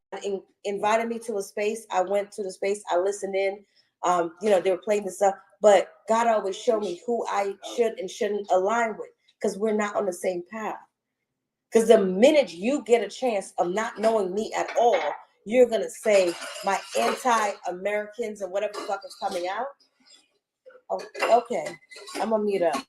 invited me to a space. I went to the space, I listened in. They were playing this stuff, but God always showed me who I should and shouldn't align with, because we're not on the same path. Because the minute you get a chance of not knowing me at all, you're going to say my anti-Americans and whatever the fuck is coming out. Oh, okay. I'm going to mute up.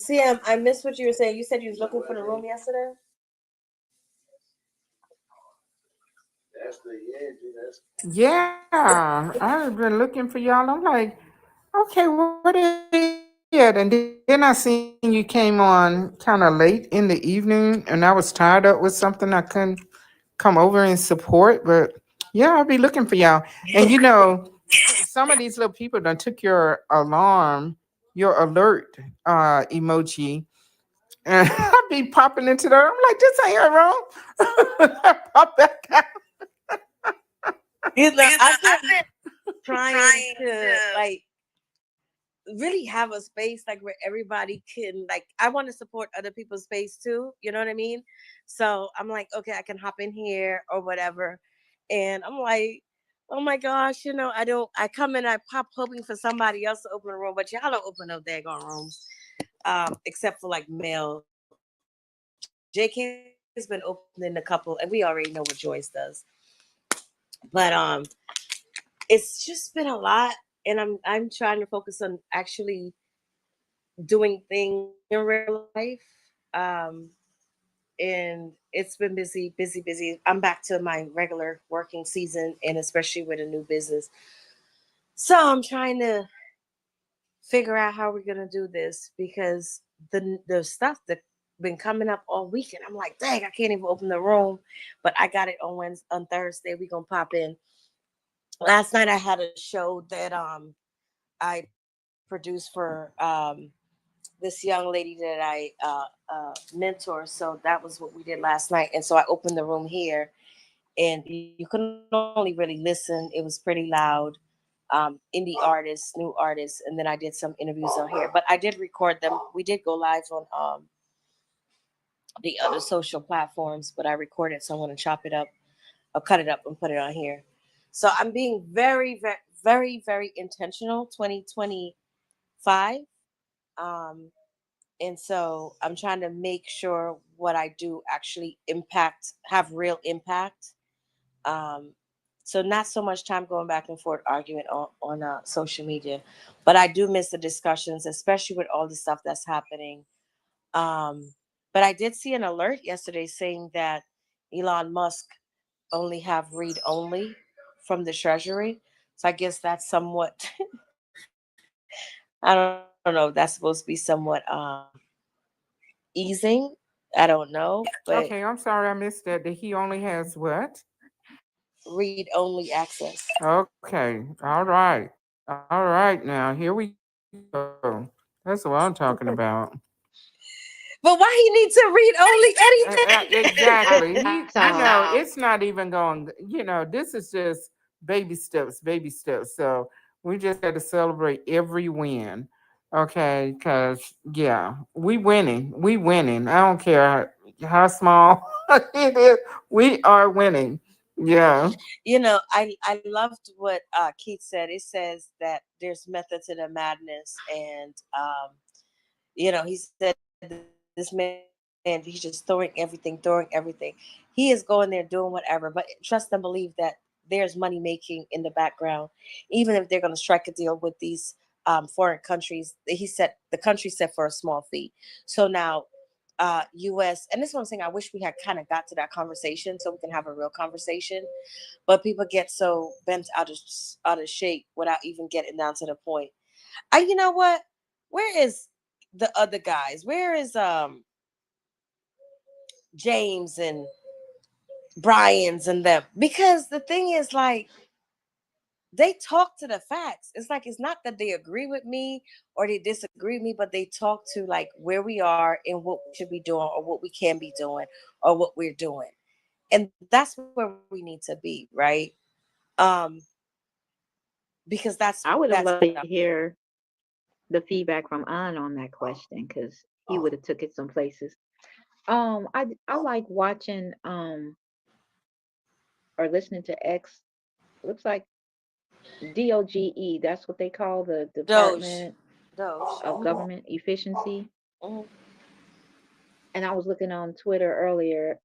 CM, I missed what you were saying. You said you was looking for the room yesterday? Yeah, I've been looking for y'all. I'm like, okay, what is it? And then I seen you came on kind of late in the evening, and I was tied up with something. I couldn't come over and support, but yeah, I'll be looking for y'all. And some of these little people done took your alarm, your alert emoji, and I'll be popping into there. I'm like, this ain't her wrong. Pop back out. I've been trying to really have a space where everybody can I want to support other people's space too, you know what I mean? So I'm like, okay, I can hop in here or whatever, and I'm like, oh my gosh, I come in, I pop hoping for somebody else to open a room, but y'all don't open no daggone rooms, except for male. JK has been opening a couple, and we already know what Joyce does, but it's just been a lot, and I'm trying to focus on actually doing things in real life. And it's been busy, busy, busy. I'm back to my regular working season, and especially with a new business. So I'm trying to figure out how we're gonna do this, because the stuff that been coming up all weekend, I'm like, dang, I can't even open the room. But I got it on Thursday. We're gonna pop in. Last night I had a show that I produced for this young lady that I mentor. So that was what we did last night. And so I opened the room here, and you couldn't only really listen. It was pretty loud. Indie artists, new artists, and then I did some interviews on here. But I did record them. We did go live on the other social platforms, but I recorded, so I'm going to chop it up, I'll cut it up and put it on here. So I'm being very, very, very, very intentional. 2025 And so I'm trying to make sure what I do actually have real impact. Um, so not so much time going back and forth arguing on social media, but I do miss the discussions, especially with all the stuff that's happening. But I did see an alert yesterday saying that Elon Musk only have read only from the Treasury. So I guess that's somewhat, I don't know, that's supposed to be somewhat easing. I don't know, but Okay, I'm sorry I missed that. That he only has what? read only access. Okay, all right. All right, now here we go. That's what I'm talking about. But why he need to read only anything? Exactly. Time. It's not even going, this is just baby steps, baby steps. So we just got to celebrate every win. Okay. Because, yeah, we winning. We winning. I don't care how small it is. We are winning. Yeah. I loved what Keith said. It says that there's method to the madness, and he said this man, he's just throwing everything. He is going there doing whatever. But trust and believe that there's money making in the background, even if they're going to strike a deal with these foreign countries. The country set for a small fee. So now US, and this is what I'm saying, I wish we had kind of got to that conversation so we can have a real conversation, but people get so bent out of shape without even getting down to the point. You know what? Where is the other guys? Where is James and Brian's and them? Because the thing is, like, they talk to the facts. It's like, it's not that they agree with me or they disagree with me, but they talk to like where we are and what we should be doing or what we can be doing or what we're doing. And that's where we need to be, right? Um because I would that's have what loved I'm to hear the feedback from An on that question because he would have took it some places. I like watching or listening to X. Looks like DOGE. That's what they call the Doge. Department Doge. of Mhm. Government Efficiency. Mhm. And I was looking on Twitter earlier,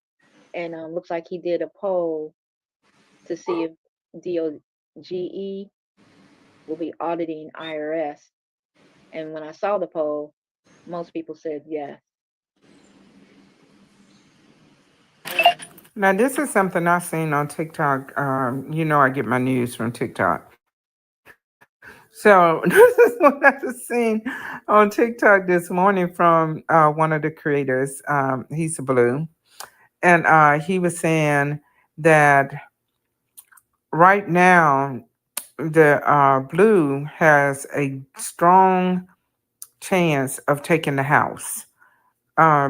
and looks like he did a poll to see if DOGE will be auditing IRS. And when I saw the poll, most people said yes. Now, this is something I've seen on TikTok. I get my news from TikTok. So, this is what I've seen on TikTok this morning from one of the creators. He's a blue. And he was saying that right now, the blue has a strong chance of taking the house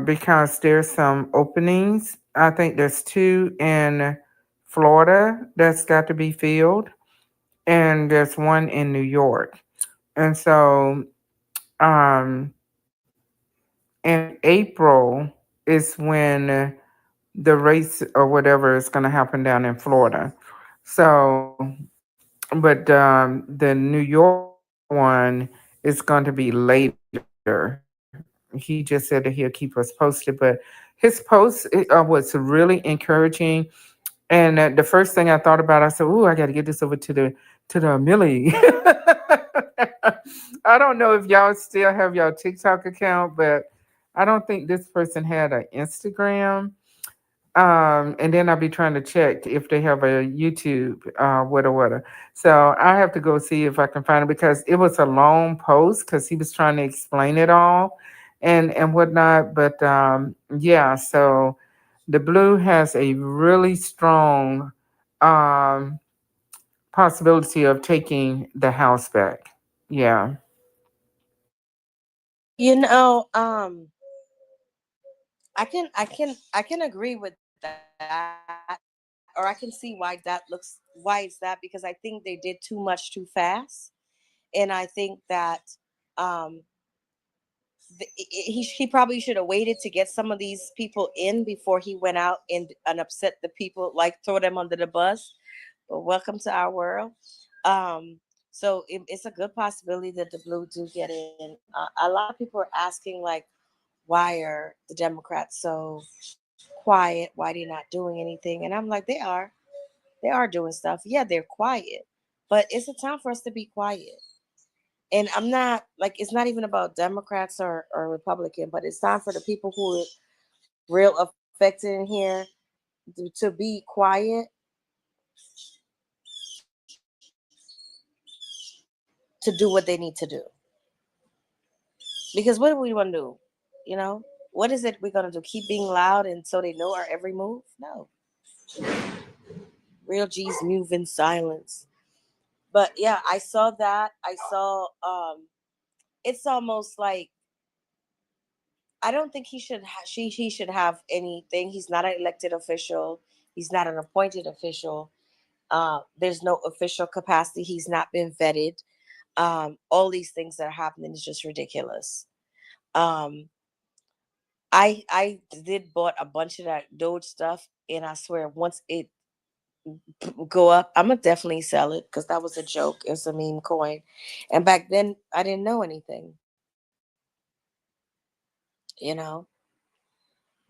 because there's some openings. I think there's two in Florida that's got to be filled, and there's one in New York. And so, in April is when the race or whatever is going to happen down in Florida. So, but the New York one is going to be later. He just said that he'll keep us posted, but his post was really encouraging. And the first thing I thought about, I said, "Ooh, I got to get this over to the Millie." I don't know if y'all still have your TikTok account, but I don't think this person had an Instagram. And then I'll be trying to check if they have a YouTube, whatever. So I have to go see if I can find it because it was a long post because he was trying to explain it all and whatnot. But yeah, so the blue has a really strong um, possibility of taking the house back. Yeah. You know, I can agree with that, or I can see why it's that, because I think they did too much too fast. And I think that um he probably should have waited to get some of these people in before he went out and upset the people, like throw them under the bus. But welcome to our world. So it's a good possibility that the blue do get in. A lot of people are asking, like, why are the Democrats so quiet? Why they're not doing anything? And I'm like, they are doing stuff. Yeah, they're quiet, but it's a time for us to be quiet. And I'm not like, it's not even about Democrats or Republican, but it's time for the people who are real affected in here to be quiet, to do what they need to do. Because what do we want to do? You know, what is it we're gonna do? Keep being loud and so they know our every move? No. Real G's move in silence. But yeah, I saw that. I saw it's almost like I don't think he should have anything. He's not an elected official. He's not an appointed official. There's no official capacity. He's not been vetted. All these things that are happening is just ridiculous. Um, I did bought a bunch of that Doge stuff, and I swear once it go up, I'm gonna definitely sell it because that was a joke. It's a meme coin, and back then I didn't know anything, you know.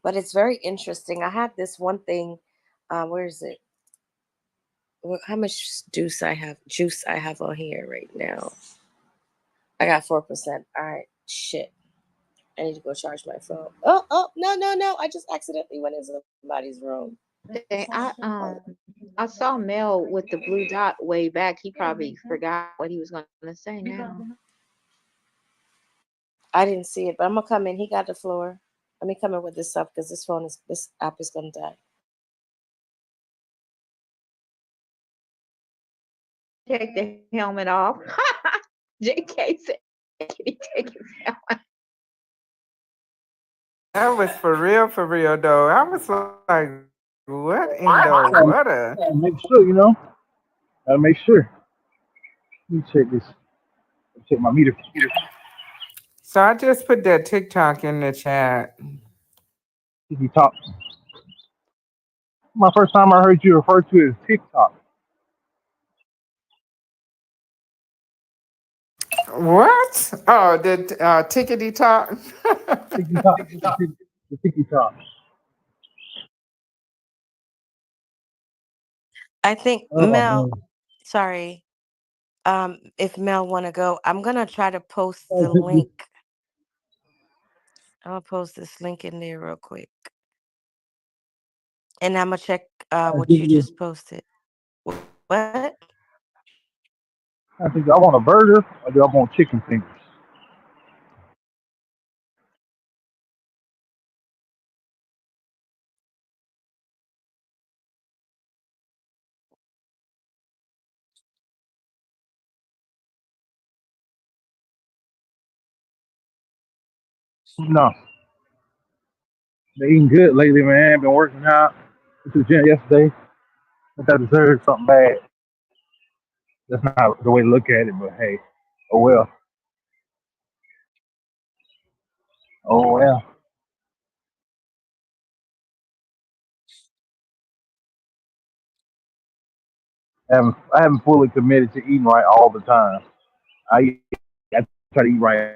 But it's very interesting. I had this one thing. Where is it? How much juice I have on here right now? I got 4%. All right, shit. I need to go charge my phone. Oh, no! I just accidentally went in somebody's room. I saw Mel with the blue dot way back. He probably forgot what he was gonna say now. I didn't see it, but I'm gonna come in. He got the floor. Let me come in with this stuff because this app is gonna die. Take the helmet off. JK said, "Can he take his helmet?" That was for real though. I was like, what in the water? Gotta make sure, Gotta make sure. Let me check this. Check my meter. So I just put that TikTok in the chat. TV Talk. My first time I heard you refer to it as TikTok. What? Oh, the tickety talk. Tiki Talk. The Tiki Talk. I think Oh Mel. man. Sorry. If Mel want to go, I'm gonna try to post Oh, the link. I'm gonna post this link in there real quick, and I'm gonna check what you just posted. What? I think I want a burger or do I want chicken fingers? No. They eating good lately, man. Been working out. Went to the gym yesterday. But I deserve something bad. That's not the way to look at it, but hey, oh well. Oh well. I haven't fully committed to eating right all the time. I try to eat right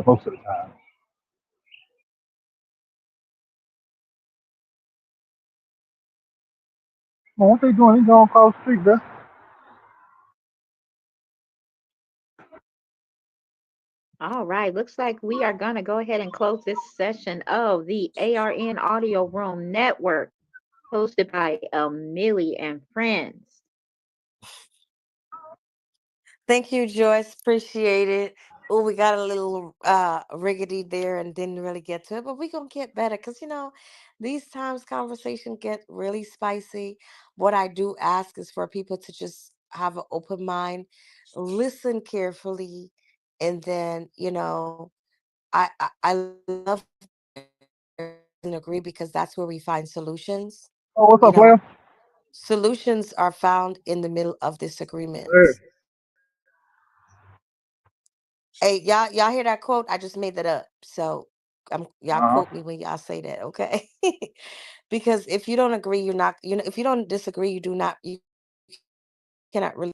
most of the time. Well, what they doing? They going across the street, bro. All right, looks like we are gonna go ahead and close this session of the ARN Audio Room Network, hosted by Millie and friends. Thank you, Joyce. Appreciate it. Oh, we got a little riggedy there and didn't really get to it, but we're gonna get better because these times conversation get really spicy. What I do ask is for people to just have an open mind, listen carefully, and then I love and agree because that's where we find solutions. Oh, what's You up, know, player? solutions are found in the middle of Hey. disagreements. Hey, y'all hear that quote? I just made that up. So y'all Uh huh. quote me when y'all say that, okay? Because if you don't agree, you're not, if you don't disagree, you do not, you cannot really